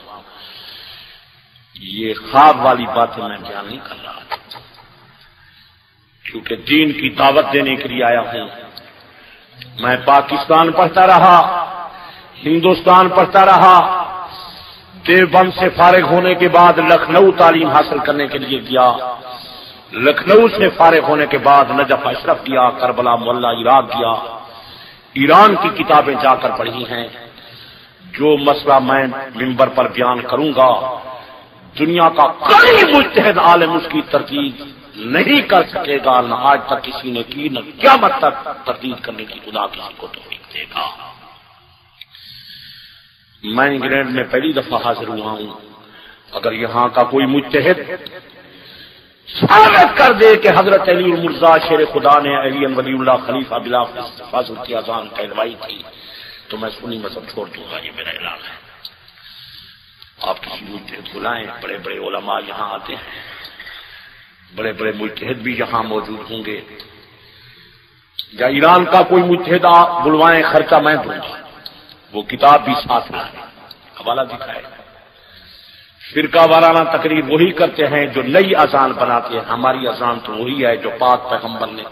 یہ خواب والی باتیں میں بیان نہیں کر رہا، کیونکہ دین کی دعوت دینے کے لیے آیا ہوں. میں پاکستان پڑھتا رہا، ہندوستان پڑھتا رہا. دیوبند سے فارغ ہونے کے بعد لکھنؤ تعلیم حاصل کرنے کے لیے گیا. لکھنؤ سے فارغ ہونے کے بعد نجف اشرف گیا، کربلا مولا عراق گیا. ایران کی کتابیں جا کر پڑھی ہیں. جو مسئلہ میں منبر پر بیان کروں گا، دنیا کا کوئی مجتہد عالم اس کی تردید نہیں کر سکے گا، نہ آج تک کسی نے کی، نہ قیامت تک تردید کرنے کی خدا کسی کو توفیق دے گا. میں انگلینڈ میں پہلی دفعہ حاضر ہوا ہوں. اگر یہاں کا کوئی مجتہد ثابت کر دے کہ حضرت علی المرزا شیر خدا نے علی ولی اللہ خلیفہ بلا فاصل کی اذان کہلوائی تھی، تو میں سنی مذہب چھوڑ دوں گا. یہ میرا اعلان ہے. آپ کسی مجتہد بلائیں، بڑے بڑے علماء یہاں آتے ہیں، بڑے بڑے مجتہد بھی یہاں موجود ہوں گے. یا ایران کا کوئی مجتہد بلوائیں، خرچہ میں دوں گا. وہ کتاب بھی ساتھ لائیں، حوالہ دکھائے. فرقہ وارانہ تقریر وہی کرتے ہیں جو نئی اذان بناتے ہیں. ہماری اذان تو وہی ہے جو پاک پیغمبر نے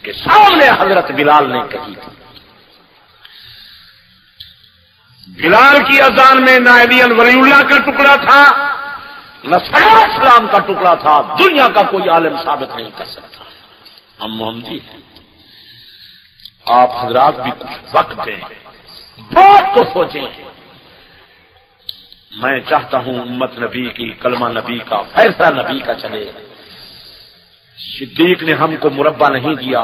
کے سامنے حضرت بلال نے کہی تھی. بلال کی اذان میں نہ علی ولی اللہ کا ٹکڑا تھا، نہ صحابہ اسلام کا ٹکڑا تھا. دنیا کا کوئی عالم ثابت نہیں کر سکتا. ہم محمدی ہیں. آپ حضرات بھی کچھ وقت دیں، بہت کو سوچیں. میں چاہتا ہوں امت نبی کی، کلمہ نبی کا، فیصلہ نبی کا چلے. صدیق نے ہم کو مربع نہیں دیا.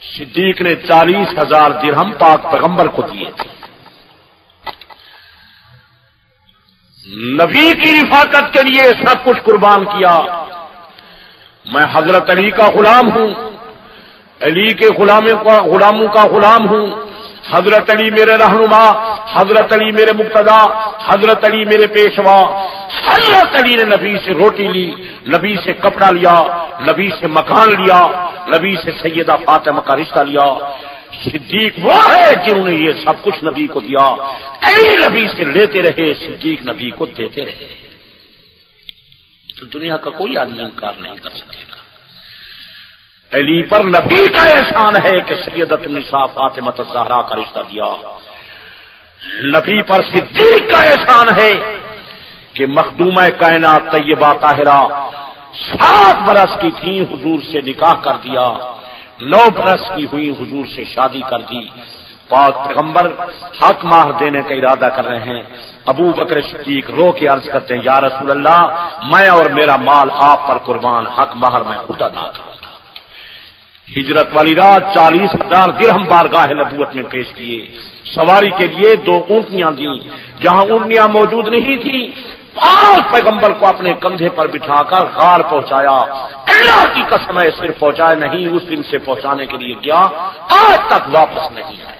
صدیق نے 40,000 درہم پاک پیغمبر کو دیے تھے. نبی کی رفاقت کے لیے سب کچھ قربان کیا. میں حضرت علی کا غلام ہوں، علی کے غلاموں کا غلام ہوں، حضرت علی میرے رہنما، حضرت علی میرے مقتدا، حضرت علی میرے پیشوا۔ حضرت علی نے نبی سے روٹی لی، نبی سے کپڑا لیا، نبی سے مکان لیا، نبی سے سیدہ فاطمہ کا رشتہ لیا۔ صدیق وہ ہے جنہوں نے یہ سب کچھ نبی کو دیا، علی نبی سے لیتے رہے، صدیق نبی کو دیتے رہے۔ تو دنیا کا کوئی آدمی انکار نہیں کر سکے گا۔ علی پر نبی کا احسان ہے کہ سیدۃ النساء فاطمہ الزہرا کا رشتہ دیا، نبی پر صدیق کا احسان ہے کہ مخدومہ کائنات طیبہ طاہرہ 7 برس کی تھی، حضور سے نکاح کر دیا، 9 برس کی ہوئی، حضور سے شادی کر دی۔ پاک پیغمبر حق مہر دینے کا ارادہ کر رہے ہیں، ابو بکر صدیق رو کے عرض کرتے ہیں یا رسول اللہ میں اور میرا مال آپ پر قربان، حق مہر میں خود ادا کروں گا۔ ہجرت والی رات 40,000 درہم بارگاہ نبوت میں پیش کیے، سواری کے لیے 2 اونٹنیاں دیں، جہاں اونٹنیاں موجود نہیں تھیں 5 پیغمبر کو اپنے کندھے پر بٹھا کر غار پہنچایا۔ اللہ کی قسم ہے صرف پہنچایا نہیں، اس دن سے پہنچانے کے لیے گیا، آج تک واپس نہیں آیا۔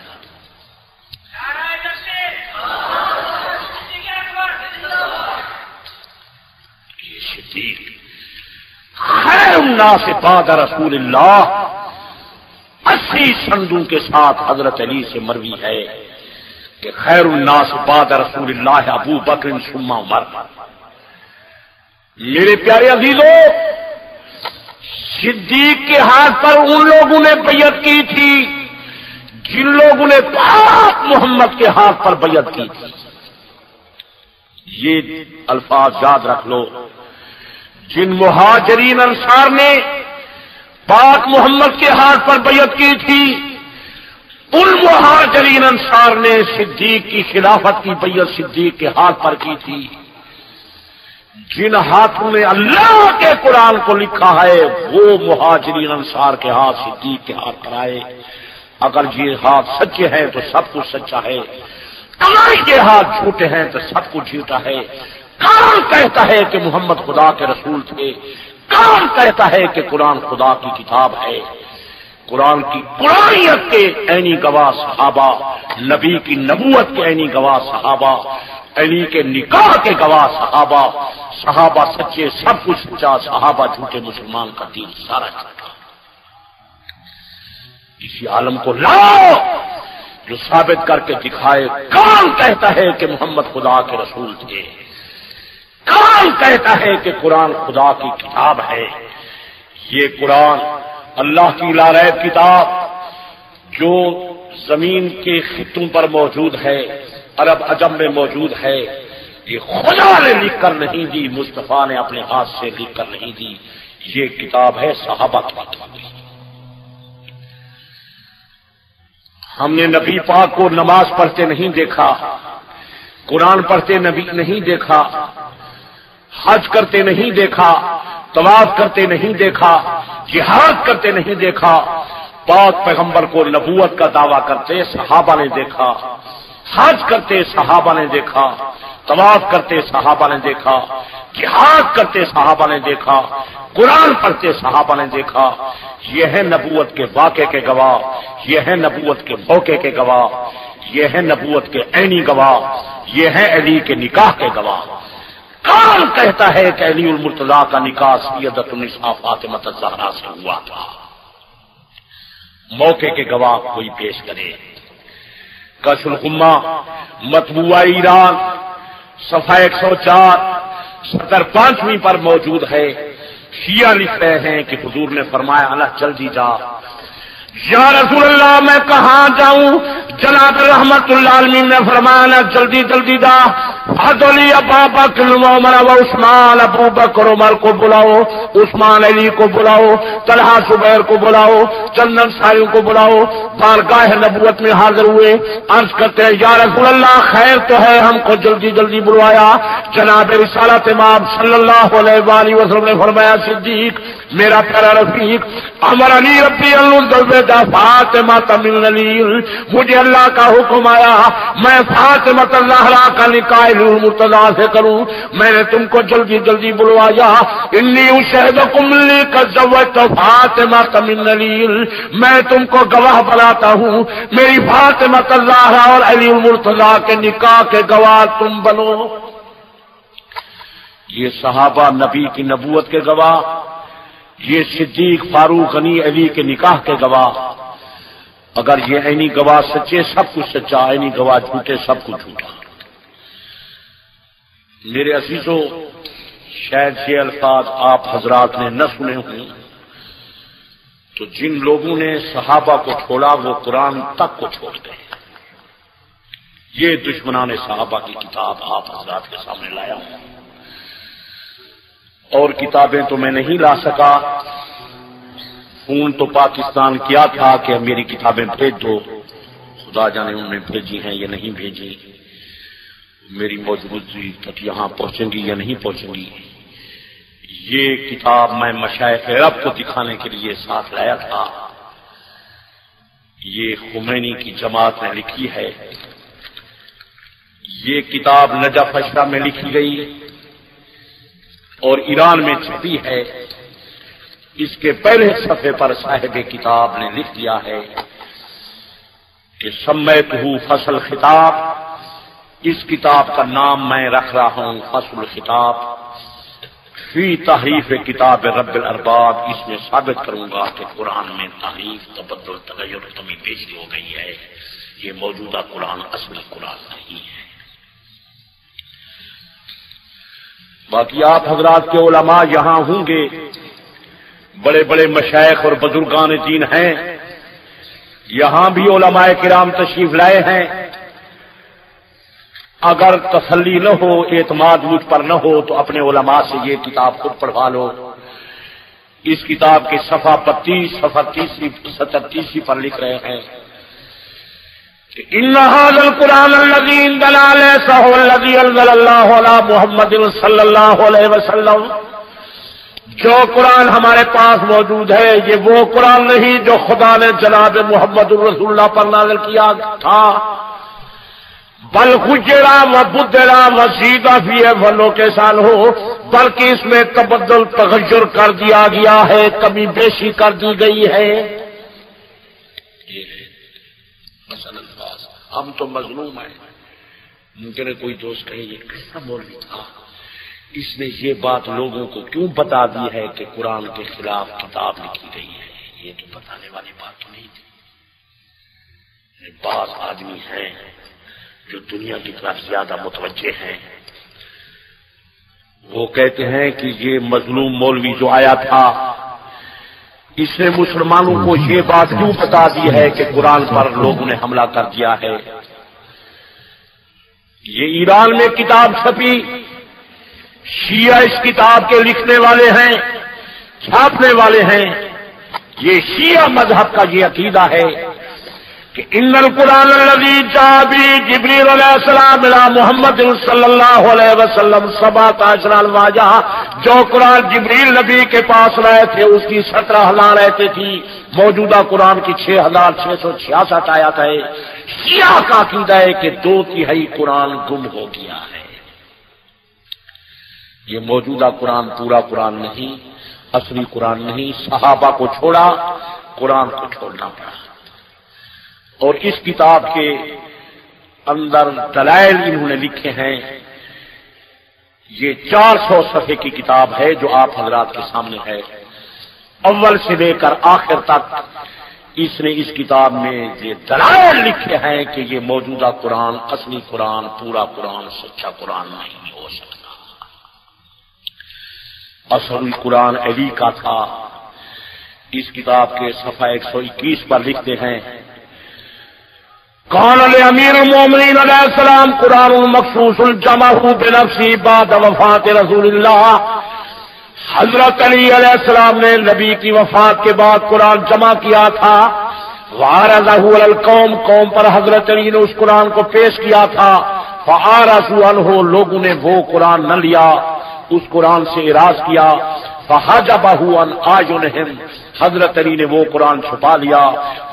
خیر الناس بعد رسول اللہ 80 سندوں کے ساتھ حضرت علی سے مروی ہے کہ خیر الناس بعد رسول اللہ ابو بکر ثم عمر۔ میرے پیارے عزیزوں، صدیق کے ہاتھ پر ان لوگوں نے بیعت کی تھی جن لوگوں نے پاک محمد کے ہاتھ پر بیعت کی تھی۔ یہ الفاظ یاد رکھ لو، جن مہاجرین انصار نے پاک محمد کے ہاتھ پر بیعت کی تھی، ان مہاجرین انصار نے صدیق کی خلافت کی بیعت صدیق کے ہاتھ پر کی تھی۔ جن ہاتھوں نے اللہ کے قرآن کو لکھا ہے وہ مہاجرین انصار کے ہاتھ صدیق کے ہاتھ پر آئے۔ اگر یہ ہاتھ سچے ہیں تو سب کچھ سچا ہے، اگر یہ ہاتھ جھوٹے ہیں تو سب کچھ جھوٹا ہے۔ کون کہتا ہے کہ محمد خدا کے رسول تھے؟ کون کہتا ہے کہ قرآن خدا کی کتاب ہے؟ قرآن کی قرآنیت کے عینی گواہ صحابہ، نبی کی نبوت کے عینی گواہ صحابہ، علی کے نکاح کے گواہ صحابہ، صحابہ سچے، سب کچھ سچا، صحابہ جھوٹے، مسلمان کا دین سارا جھوٹا۔ اسی عالم کو لاؤ جو ثابت کر کے دکھائے کون کہتا ہے کہ محمد خدا کے رسول تھے؟ کون کہتا ہے کہ قرآن خدا کی کتاب ہے؟ یہ قرآن اللہ کی لا ریب کتاب جو زمین کے خطوں پر موجود ہے، عرب عجم میں موجود ہے، یہ خدا نے لکھ کر نہیں دی، مصطفیٰ نے اپنے ہاتھ سے لکھ کر نہیں دی، یہ کتاب ہے صحابہ کی کتاب۔ ہم نے نبی پاک کو نماز پڑھتے نہیں دیکھا، قرآن پڑھتے نبی نہیں دیکھا، حج کرتے نہیں دیکھا، طواف کرتے نہیں دیکھا، جہاد کرتے نہیں دیکھا۔ پاک پیغمبر کو نبوت کا دعویٰ کرتے صحابہ نے دیکھا، حج کرتے صحابہ نے دیکھا، طواف کرتے صحابہ نے دیکھا، جہاد کرتے صحابہ نے دیکھا، قرآن پڑھتے صحابہ نے دیکھا۔ یہ ہے نبوت کے واقعے کے گواہ، یہ ہے نبوت کے موقع کے گواہ، یہ ہے نبوت کے عینی گواہ، یہ ہے علی کے نکاح کے گواہ۔ کون کہتا ہے کہ علی المرتضیٰ کا نکاح سیدۃ النساء فاطمہ الزہرا سے ہوا تھا؟ موقع کے گواہ کوئی پیش کرے۔ کشف الغمہ مطبوعہ ایران صفحہ 104 صدر 5ویں پر موجود ہے۔ شیعہ لکھ رہے ہیں کہ حضور نے فرمایا اللہ جلدی جا۔ یا رسول اللہ میں کہاں جاؤں؟ جناب رحمت اللہ علیہ نے فرمایا جلدی جلدی جا، حضرت ابا بکر عمر و عثمان، ابو بکر عمر کو بلاؤ، عثمان علی کو بلاؤ، طلحہ زبیر کو بلاؤ، چند انصاریوں کو بلاؤ۔ بارگاہ نبوت میں حاضر ہوئے، عرض کرتے ہیں یا رسول اللہ خیر تو ہے، ہم کو جلدی جلدی بلوایا۔ جناب رسالت امام صلی اللہ علیہ وآلہ وسلم نے فرمایا صدیق میرا پیارا رفیق عمر علی ربی فاطمہ من علی، مجھے اللہ کا حکم آیا میں فاطمہ الزہرا کا نکاح علی المرتضیٰ سے کروں؟ میں نے تم کو جلدی جلدی بلوایا. انی اشہدکم لی قد زوجت فاطمہ من علی، میں تم کو گواہ بناتا ہوں میری فاطمہ الزہرا اور علی المرتضیٰ کے نکاح کے گواہ تم بنو. یہ صحابہ نبی کی نبوت کے گواہ، یہ صدیق فاروق غنی علی کے نکاح کے گواہ. اگر یہ عینی گواہ سچے سب کچھ سچا، عینی گواہ جھوٹے سب کچھ جھوٹا. میرے عزیزوں، شاید یہ الفاظ آپ حضرات نے نہ سنے ہوں، تو جن لوگوں نے صحابہ کو چھوڑا وہ قرآن تک کو چھوڑ گئے. یہ دشمنان صحابہ کی کتاب آپ حضرات کے سامنے لایا ہوں. اور کتابیں تو میں نہیں لا سکا. فون تو پاکستان کیا تھا کہ میری کتابیں بھیج دو، خدا جانے انہوں نے بھیجی ہیں یا نہیں بھیجی، میری موجودگی تک یہاں پہنچیں گی یا نہیں پہنچیں گی. یہ کتاب میں مشائخ رب کو دکھانے کے لیے ساتھ لایا تھا. یہ خمینی کی جماعت نے لکھی ہے. یہ کتاب نجف اشرا میں لکھی گئی اور ایران میں چھپی ہے. اس کے پہلے صفحے پر صاحب کتاب نے لکھ دیا ہے کہ سمیتہ فصل خطاب، اس کتاب کا نام میں رکھ رہا ہوں فصل خطاب فی تحریف کتاب رب الارباب. اس میں ثابت کروں گا کہ قرآن میں تحریف، تبدل، تغیر، کمی بیشی ہو گئی ہے. یہ موجودہ قرآن اصل قرآن نہیں ہے. باقی آپ حضرات کے علماء یہاں ہوں گے، بڑے بڑے مشائخ اور بزرگان دین ہیں. یہاں بھی علماء کرام تشریف لائے ہیں. اگر تسلی نہ ہو، اعتماد مجھ پر نہ ہو، تو اپنے علماء سے یہ کتاب خود پڑھوا لو. اس کتاب کے صفحہ 32 صفحہ 37 پر لکھ رہے ہیں کہ ان هذا القرآن الذي انزل ليس هو الذي انزل الله على محمد صلی اللہ علیہ وسلم. جو قرآن ہمارے پاس موجود ہے یہ وہ قرآن نہیں جو خدا نے جناب محمد الرسول اللہ پر نازل کیا تھا. بل غیرا و بدلا و زیدہ فیہ ولو کے سال ہو، بلکہ اس میں تبدل تغیر کر دیا گیا ہے، کمی بیشی کر دی گئی ہے. ہم تو مظلوم ہیں. ممکن ہے کوئی دوست کہے یہ کیسا مولوی تھا، اس نے یہ بات لوگوں کو کیوں بتا دی ہے کہ قرآن کے خلاف کتاب لکھی گئی ہے. یہ تو بتانے والی بات تو نہیں تھی. بعض آدمی ہیں جو دنیا کی طرف زیادہ متوجہ ہیں، وہ کہتے ہیں کہ یہ مظلوم مولوی جو آیا تھا اس نے مسلمانوں کو یہ بات کیوں بتا دی ہے کہ قرآن پر لوگوں نے حملہ کر دیا ہے. یہ ایران میں کتاب چھپی، شیعہ اس کتاب کے لکھنے والے ہیں، چھاپنے والے ہیں. یہ شیعہ مذہب کا یہ عقیدہ ہے کہ ان القرآن الذی جاء به جبریل علیہ السلام الى محمد صلی اللہ علیہ وسلم 17 الواجہ، جو قرآن جبریل نبی کے پاس رہے تھے اس کی 17,000 آیتیں تھی. موجودہ قرآن کی 6,666 آیات ہے. شیعہ کا عقیدہ ہے کہ 2/3 قرآن گم ہو گیا ہے. یہ موجودہ قرآن پورا قرآن نہیں، اصلی قرآن نہیں. صحابہ کو چھوڑا، قرآن کو چھوڑنا پڑا. اور اس کتاب کے اندر دلائل انہوں نے لکھے ہیں. یہ 400 صفحے کی کتاب ہے جو آپ حضرات کے سامنے ہے. اول سے لے کر آخر تک اس نے اس کتاب میں یہ دلائل لکھے ہیں کہ یہ موجودہ قرآن اصلی قرآن، پورا قرآن، سچا قرآن نہیں ہو سکتا. اصل قرآن علی کا تھا. اس کتاب کے صفحہ 121 پر لکھتے ہیں قال لامیر المومنین علیہ السلام قرآن مخصوص جمعہ بنفسی بعد وفات رسول اللہ. حضرت علی علیہ السلام نے نبی کی وفات کے بعد قرآن جمع کیا تھا. وعرضہ علی القوم، قوم پر حضرت علی نے اس قرآن کو پیش کیا تھا. فعارضوا عنہ، لوگوں نے وہ قرآن نہ لیا، اس قرآن سے اعراض کیا. فحجبہ عن اعینہم، حضرت علی نے وہ قرآن چھپا لیا.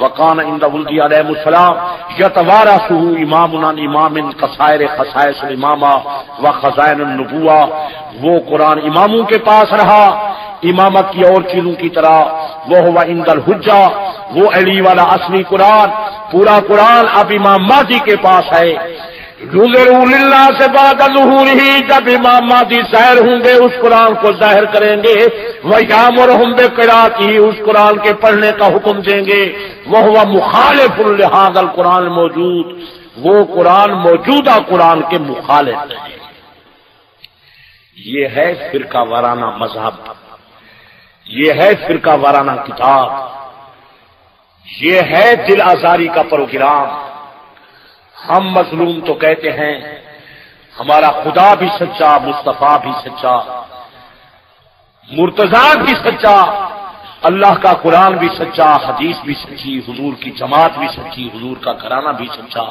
وکان عند ولدی علیہ السلام یتوارثہ امام عن امام کسائر خصائص الامامہ وخزائن النبوہ. وہ قرآن اماموں کے پاس رہا امامت کی اور چیزوں کی طرح. وہ ہوا عند الحجہ، وہ علی والا اصلی قرآن، پورا قرآن اب امام مہدی کے پاس ہے. یظہروا للہ سے بعد ظہورہ، جب امام مہدی ظاہر ہوں گے اس قرآن کو ظاہر کریں گے. ویامرہم بقراءتہ، اس قرآن کے پڑھنے کا حکم دیں گے. وہو مخالف لہذا القرآن موجود، وہ قرآن موجودہ قرآن کے مخالف ہے. یہ ہے فرقہ وارانہ مذہب، یہ ہے فرقہ وارانہ کتاب، یہ ہے دل آزاری کا پروگرام. ہم مظلوم تو کہتے ہیں، ہمارا خدا بھی سچا، مصطفیٰ بھی سچا، مرتضیٰ بھی سچا، اللہ کا قرآن بھی سچا، حدیث بھی سچی، حضور کی جماعت بھی سچی، حضور کا گھرانہ بھی سچا.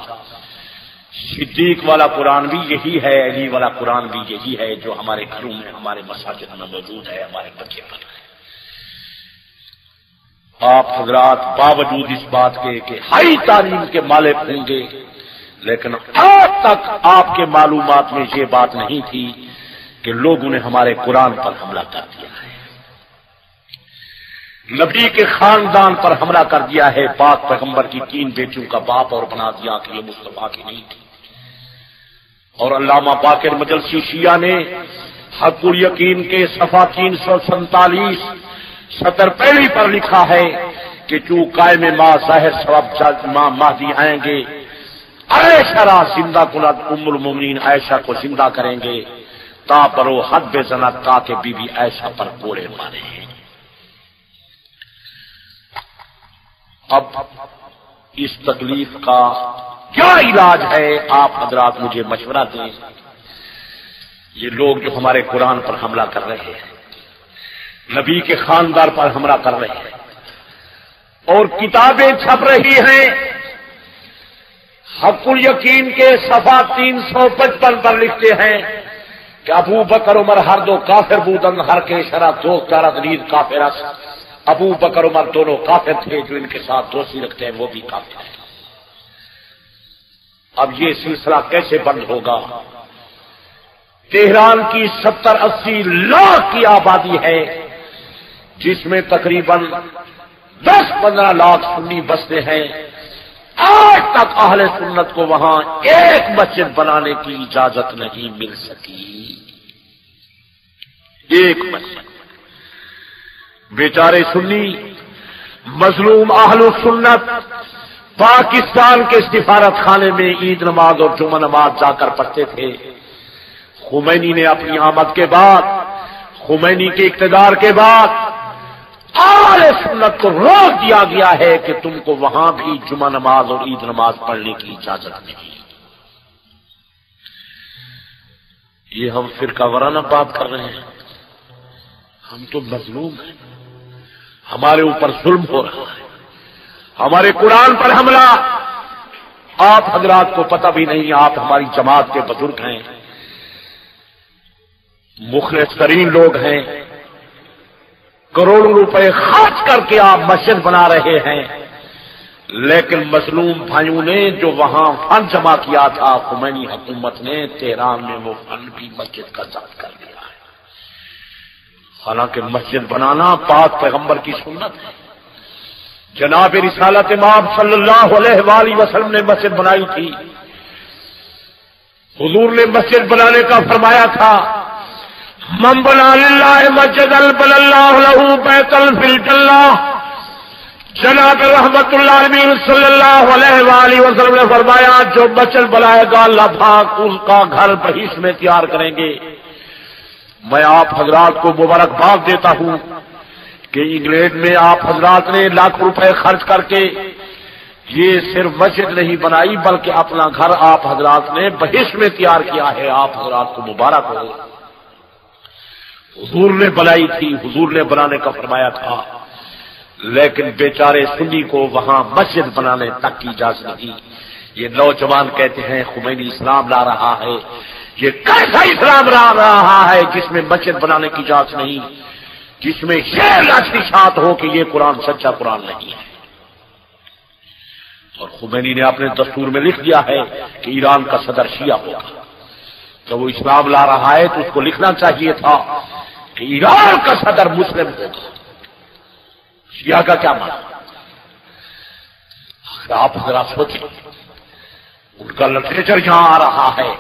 صدیق والا قرآن بھی یہی ہے، علی والا قرآن بھی یہی ہے جو ہمارے گھروں میں، ہمارے مساجد میں موجود ہے، ہمارے بچے پڑھ رہے ہیں. آپ حضرات باوجود اس بات کے کہ ہائی تعلیم کے مالک ہوں گے، لیکن آج تک آپ کے معلومات میں یہ بات نہیں تھی کہ لوگوں نے ہمارے قرآن پر حملہ کر دیا ہے، نبی کے خاندان پر حملہ کر دیا ہے، پاک پیغمبر کی 3 بیٹیوں کا باپ اور بنا دیا کہ یہ مصطفیٰ کی نہیں تھی. اور علامہ باقر مجلسی شیعہ نے حق الیقین کے صفحہ 347 سطر پہلی پر لکھا ہے کہ چوں قائم ما ظاہر سبب جلد امام مہدی آئیں گے، عائشہ را زندہ کنت ام المومنین عائشہ کو زندہ کریں گے، تا برو حد بے زنت تاکہ بی بی عائشہ پر کوڑے مارے. اب اس تکلیف کا کیا علاج ہے؟ آپ حضرات مجھے مشورہ دیں. یہ لوگ جو ہمارے قرآن پر حملہ کر رہے ہیں، نبی کے خاندان پر حملہ کر رہے ہیں اور کتابیں چھپ رہی ہیں، حق الیقین کے صفحہ 355 پر لکھتے ہیں کہ ابو بکر عمر ہر دو کافر بودن، ہر کے شرح دو چارت نید کافر است. ابو بکر عمر دونوں کافر تھے، جو ان کے ساتھ دوستی رکھتے ہیں وہ بھی کافر ہیں. اب یہ سلسلہ کیسے بند ہوگا؟ تہران کی 70-80 لاکھ کی آبادی ہے، جس میں تقریباً 10-15 لاکھ سنی بستے ہیں. آج تک اہل سنت کو وہاں ایک مسجد بنانے کی اجازت نہیں مل سکی، ایک مسجد. بیچارے سنی مظلوم اہل سنت پاکستان کے سفارت خانے میں عید نماز اور جمعہ نماز جا کر پڑھتے تھے. خمینی نے اپنی آمد کے بعد، خمینی کے اقتدار کے بعد اہل سنت کو روک دیا گیا ہے کہ تم کو وہاں بھی جمعہ نماز اور عید نماز پڑھنے کی اجازت نہیں. یہ ہم فرقہ وارانہ بات کر رہے ہیں، ہم تو مظلوم ہیں، ہمارے اوپر ظلم ہو رہا ہے، ہمارے قرآن پر حملہ. آپ حضرات کو پتہ بھی نہیں، آپ ہماری جماعت کے بزرگ ہیں، مخلص ترین لوگ ہیں، کروڑوں روپے خرچ کر کے آپ مسجد بنا رہے ہیں، لیکن مظلوم بھائیوں نے جو وہاں فن جمع کیا تھا، خمینی حکومت نے تہران میں وہ فن بھی مسجد کا ضبط کر دیا ہے. حالانکہ مسجد بنانا پاک پیغمبر کی سنت ہے. جناب رسالت امام صلی اللہ علیہ وآلہ وسلم نے مسجد بنائی تھی. حضور نے مسجد بنانے کا فرمایا تھا، من بنا للہ مسجد بنى اللہ لہ بیتا فی الجنہ. جناب رحمت اللہ علیہ صلی اللہ علیہ وآلہ وسلم نے فرمایا، جو مسجد بنائے گا اللہ پاک اس کا گھر بہشت میں تیار کریں گے. میں آپ حضرات کو مبارکباد دیتا ہوں کہ انگلینڈ میں آپ حضرات نے لاکھ روپے خرچ کر کے یہ صرف مسجد نہیں بنائی بلکہ اپنا گھر آپ حضرات نے بہشت میں تیار کیا ہے. آپ حضرات کو مبارک ہو. حضور نے بنائی تھی، حضور نے بنانے کا فرمایا تھا، لیکن بیچارے سنی کو وہاں مسجد بنانے تک کی اجازت نہیں. یہ نوجوان کہتے ہیں خمینی اسلام لا رہا ہے. یہ کیسا اسلام لا رہا ہے جس میں مسجد بنانے کی اجازت نہیں؟ جس میں یہ لاشیشات ہو کہ یہ قرآن سچا قرآن نہیں ہے. اور خمینی نے اپنے دستور میں لکھ دیا ہے کہ ایران کا صدر شیعہ ہوگا. جب وہ اسلام لا رہا ہے تو اس کو لکھنا چاہیے تھا کہ ایران کا صدر مسلم ہوگا. شیعہ کا کیا مانا؟ آپ ذرا سوچیں، ان کا لٹریچر یہاں آ رہا ہے.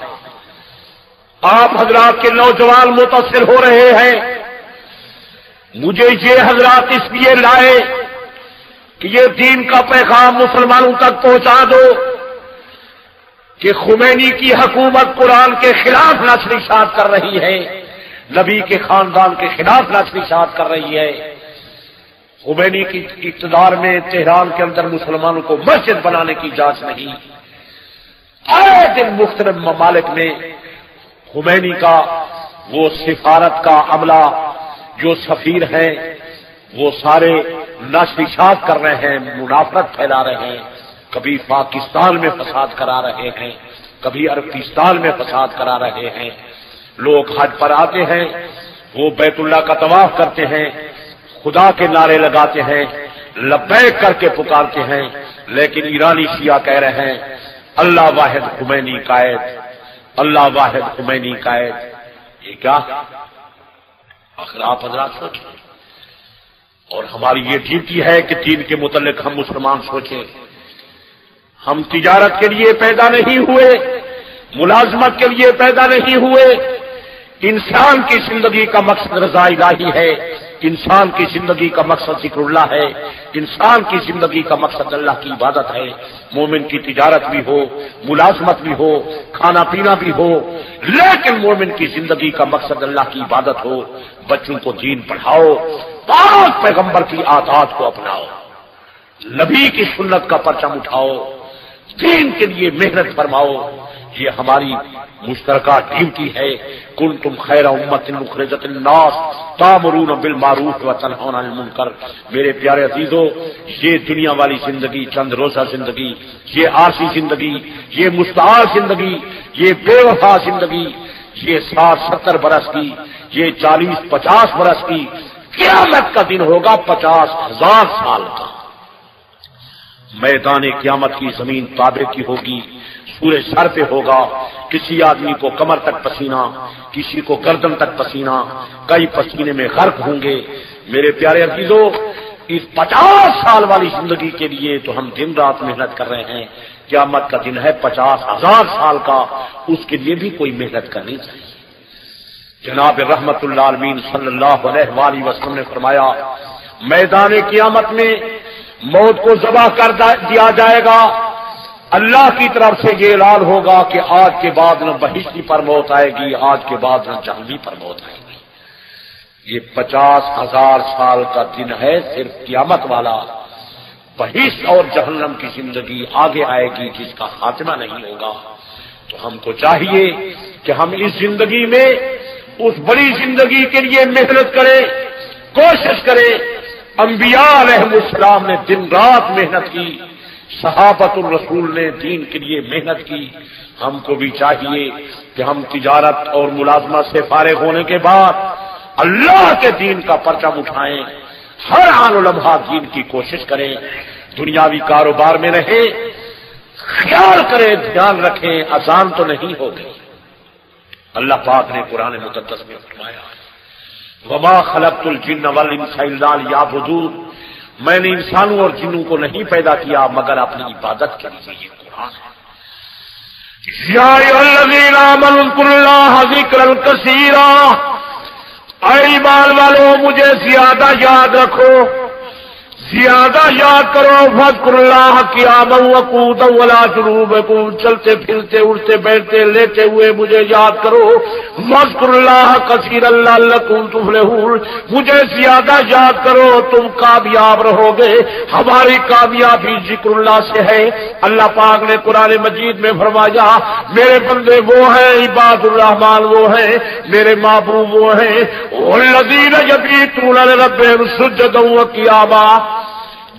آپ حضرات کے نوجوان متاثر ہو رہے ہیں. مجھے یہ حضرات اس لیے لائے کہ یہ دین کا پیغام مسلمانوں تک پہنچا دو کہ خمینی کی حکومت قرآن کے خلاف نشر اشاعت کر رہی ہے، نبی کے خاندان کے خلاف نشر اشاعت کر رہی ہے. خمینی کی اقتدار میں تہران کے اندر مسلمانوں کو مسجد بنانے کی اجازت نہیں. آئے دن مختلف ممالک میں خمینی کا وہ سفارت کا عملہ جو سفیر ہیں وہ سارے نشر اشاعت کر رہے ہیں، منافرت پھیلا رہے ہیں. کبھی پاکستان میں فساد کرا رہے ہیں، کبھی عربستان میں فساد کرا رہے ہیں. لوگ حج پر آتے ہیں، وہ بیت اللہ کا طواف کرتے ہیں، خدا کے نعرے لگاتے ہیں، لبیک کر کے پکارتے ہیں، لیکن ایرانی شیعہ کہہ رہے ہیں اللہ واحد خمینی قائد، اللہ واحد خمینی قائد. یہ کیا؟ آخر آپ حضرات سوچیں. اور ہماری یہ ڈیوٹی ہے کہ دین کے متعلق ہم مسلمان سوچیں. ہم تجارت کے لیے پیدا نہیں ہوئے، ملازمت کے لیے پیدا نہیں ہوئے. انسان کی زندگی کا مقصد رضا الہی ہے، انسان کی زندگی کا مقصد ذکر اللہ ہے، انسان کی زندگی کا مقصد اللہ کی عبادت ہے. مومن کی تجارت بھی ہو، ملازمت بھی ہو، کھانا پینا بھی ہو، لیکن مومن کی زندگی کا مقصد اللہ کی عبادت ہو. بچوں کو دین پڑھاؤ، پاک پیغمبر کی عادات کو اپناؤ، نبی کی سنت کا پرچم اٹھاؤ، دین کے لیے محنت فرماؤ. یہ ہماری مشترکہ ڈیوٹی ہے. کنتم خیر امت اخرجت للناس تامرون بالمعروف وتنہون عن المنکر. میرے پیارے عزیزو، یہ دنیا والی زندگی، چند روزہ زندگی، یہ عارضی زندگی، یہ مستعار زندگی، یہ بے وفا زندگی، یہ 60-70 برس کی، یہ 40-50 برس کی، قیامت کا دن ہوگا 50,000 سال کا. میدان قیامت کی زمین تابے کی ہوگی، سورج سر پہ ہوگا. کسی آدمی کو کمر تک پسینہ، کسی کو گردن تک پسینہ، کئی پسینے میں غرق ہوں گے. میرے پیارے عزیزو، اس 50 سال والی زندگی کے لیے تو ہم دن رات محنت کر رہے ہیں. قیامت کا دن ہے 50,000 سال کا، اس کے لیے بھی کوئی محنت کرنی چاہیے. جناب رحمت اللہ عالمین صلی اللہ علیہ وآلہ وسلم نے فرمایا میدان قیامت میں موت کو ذبح کر دیا جائے گا. اللہ کی طرف سے یہ اعلان ہوگا کہ آج کے بعد نہ بہشتی پر موت آئے گی، آج کے بعد نہ جہنمی پر موت آئے گی. یہ 50,000 سال کا دن ہے صرف قیامت والا. بہشت اور جہنم کی زندگی آگے آئے گی جس کا خاتمہ نہیں ہوگا. تو ہم کو چاہیے کہ ہم اس زندگی میں اس بڑی زندگی کے لیے محنت کریں، کوشش کریں. انبیاء علیہ السلام نے دن رات محنت کی، صحابۃ الرسول نے دین کے لیے محنت کی. ہم کو بھی چاہیے کہ ہم تجارت اور ملازمت سے فارغ ہونے کے بعد اللہ کے دین کا پرچم اٹھائیں، ہر آن و لمحہ دین کی کوشش کریں. دنیاوی کاروبار میں رہیں، خیال کریں، دھیان رکھیں اذان تو نہیں ہو گئی. اللہ پاک نے قرآن مقدس میں فرمایا وما خلقت الجن والانس الا لیعبدون. میں نے انسانوں اور جنوں کو نہیں پیدا کیا مگر اپنی عبادت کے لیے. یہ قرآن ہے. یا ایھا الذین آمنوا اذکروا اللہ ذکرا کثیرا. اے ایمان والو مجھے زیادہ یاد رکھو، زیادہ یاد کرو. فاذکروا اللہ قیاما وقعودا وعلی جنوبکم. چلتے پھرتے اٹھتے بیٹھتے لیٹے ہوئے مجھے یاد کرو. واذکروا اللہ کثیرا لعلکم تفلحون. مجھے زیادہ یاد کرو، تم کامیاب رہو گے. ہماری کامیابی ذکر اللہ سے ہے. اللہ پاک نے قرآن مجید میں فرمایا میرے بندے وہ ہیں، عباد الرحمان وہ ہیں، میرے محبوب وہ ہیں، والذین یبیتون لربہم سجدا وقیاما.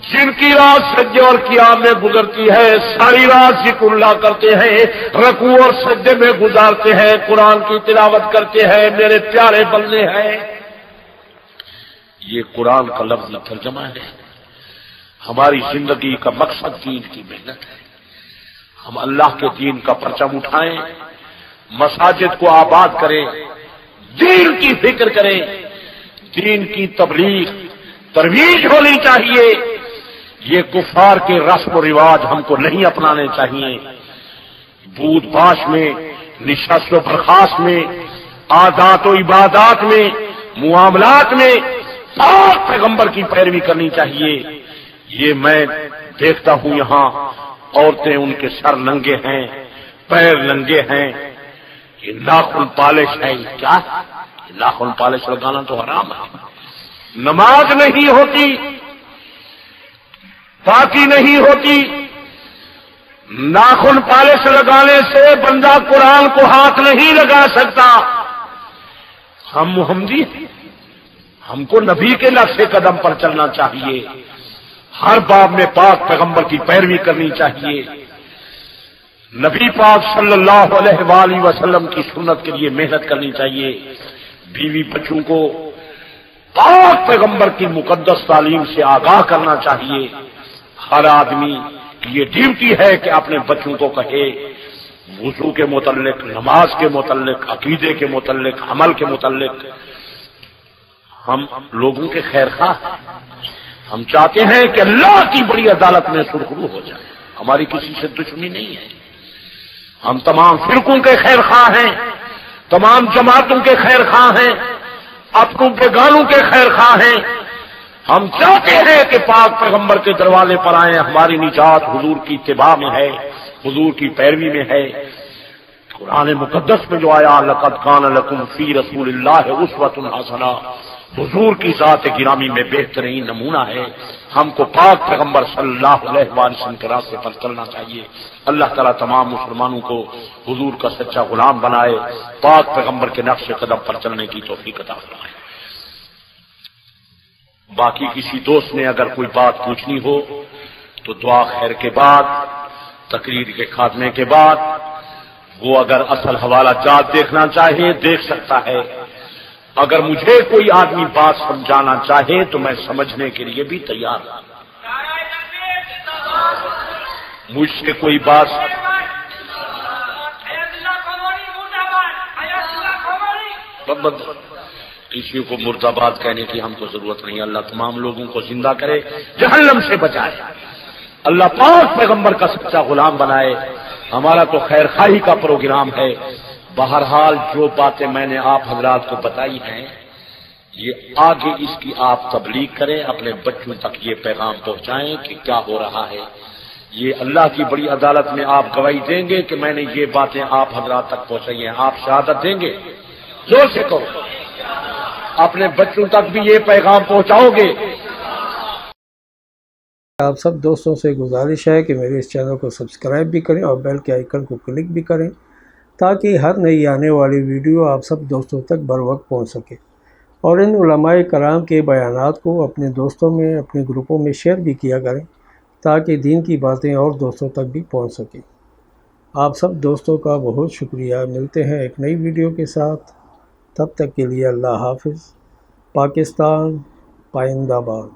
جن کی رات سجدے اور قیام میں گزرتی ہے، ساری رات ذکر اللہ کرتے ہیں، رکوع اور سجدے میں گزارتے ہیں، قرآن کی تلاوت کرتے ہیں، میرے پیارے بندے ہیں. یہ قرآن کا لفظ ترجمہ ہے. ہماری زندگی کا مقصد دین کی محنت ہے. ہم اللہ کے دین کا پرچم اٹھائیں، مساجد کو آباد کریں، دین کی فکر کریں، دین کی تبلیغ ترویج ہونی چاہیے. یہ کفار کے رسم و رواج ہم کو نہیں اپنانے چاہیے. بود باش میں، نشست و برخاست میں، عادات و عبادات میں، معاملات میں پاک پیغمبر کی پیروی کرنی چاہیے. یہ میں دیکھتا ہوں یہاں عورتیں ان کے سر ننگے ہیں، پیر ننگے ہیں، یہ ناخن پالش ہے. کیا ناخن پالش لگانا تو حرام ہے. نماز نہیں ہوتی، پاکی نہیں ہوتی. ناخن پالش لگانے سے بندہ قرآن کو ہاتھ نہیں لگا سکتا. ہم محمدی ہیں، ہم کو نبی کے نقش قدم پر چلنا چاہیے. ہر باب میں پاک پیغمبر کی پیروی کرنی چاہیے. نبی پاک صلی اللہ علیہ وآلہ وسلم کی سنت کے لیے محنت کرنی چاہیے. بیوی بچوں کو پاک پیغمبر کی مقدس تعلیم سے آگاہ کرنا چاہیے. ہر آدمی کی یہ ڈیوٹی ہے کہ اپنے بچوں کو کہے وضو کے متعلق، نماز کے متعلق، عقیدے کے متعلق، عمل کے متعلق. ہم لوگوں کے خیر خواہ ہیں. ہم چاہتے ہیں کہ اللہ کی بڑی عدالت میں سرخرو ہو جائے. ہماری کسی سے دشمنی نہیں ہے. ہم تمام فرقوں کے خیر خواہ ہیں، تمام جماعتوں کے خیر خواہ ہیں، اپنوں بیگانوں کے خیر خواہ ہیں. ہم چاہتے ہیں کہ پاک پیغمبر کے دروازے پر آئیں. ہماری نجات حضور کی اتباع میں ہے، حضور کی پیروی میں ہے. قرآن مقدس میں جو آیا لقد کان لکم فی رسول اللہ اسوۃ حسنہ، حضور کی ذات گرامی میں بہترین نمونہ ہے. ہم کو پاک پیغمبر صلی اللہ علیہ وسلم کے راستے پر چلنا چاہیے. اللہ تعالیٰ تمام مسلمانوں کو حضور کا سچا غلام بنائے، پاک پیغمبر کے نقش قدم پر چلنے کی توفیق عطا فرمائے. باقی کسی دوست نے اگر کوئی بات پوچھنی ہو تو دعا خیر کے بعد، تقریر کے خاتمے کے بعد، وہ اگر اصل حوالہ جات دیکھنا چاہے دیکھ سکتا ہے. اگر مجھے کوئی آدمی بات سمجھانا چاہے تو میں سمجھنے کے لیے بھی تیار ہوں. مجھ سے کوئی بات کسی کو مرد آباد کہنے کی ہم کو ضرورت نہیں. اللہ تمام لوگوں کو زندہ کرے، جہنم سے بچائے. اللہ پاک پیغمبر کا سچا غلام بنائے. ہمارا تو خیر خواہی کا پروگرام ہے. بہرحال جو باتیں میں نے آپ حضرات کو بتائی ہیں، یہ آگے اس کی آپ تبلیغ کریں، اپنے بچوں تک یہ پیغام پہنچائیں کہ کیا ہو رہا ہے. یہ اللہ کی بڑی عدالت میں آپ گواہی دیں گے کہ میں نے یہ باتیں آپ حضرات تک پہنچائی ہیں. آپ شہادت دیں گے؟ زور سے کہو. اپنے بچوں تک بھی یہ پیغام پہنچاؤ گے؟ آپ سب دوستوں سے گزارش ہے کہ میرے اس چینل کو سبسکرائب بھی کریں اور بیل کے آئیکن کو کلک بھی کریں تاکہ ہر نئی آنے والی ویڈیو آپ سب دوستوں تک بر وقت پہنچ سکے. اور ان علماء کرام کے بیانات کو اپنے دوستوں میں، اپنے گروپوں میں شیئر بھی کیا کریں تاکہ دین کی باتیں اور دوستوں تک بھی پہنچ سکیں. آپ سب دوستوں کا بہت شکریہ. ملتے ہیں ایک نئی ویڈیو کے ساتھ. تب تک کے لیے اللہ حافظ. پاکستان پائندہ باد.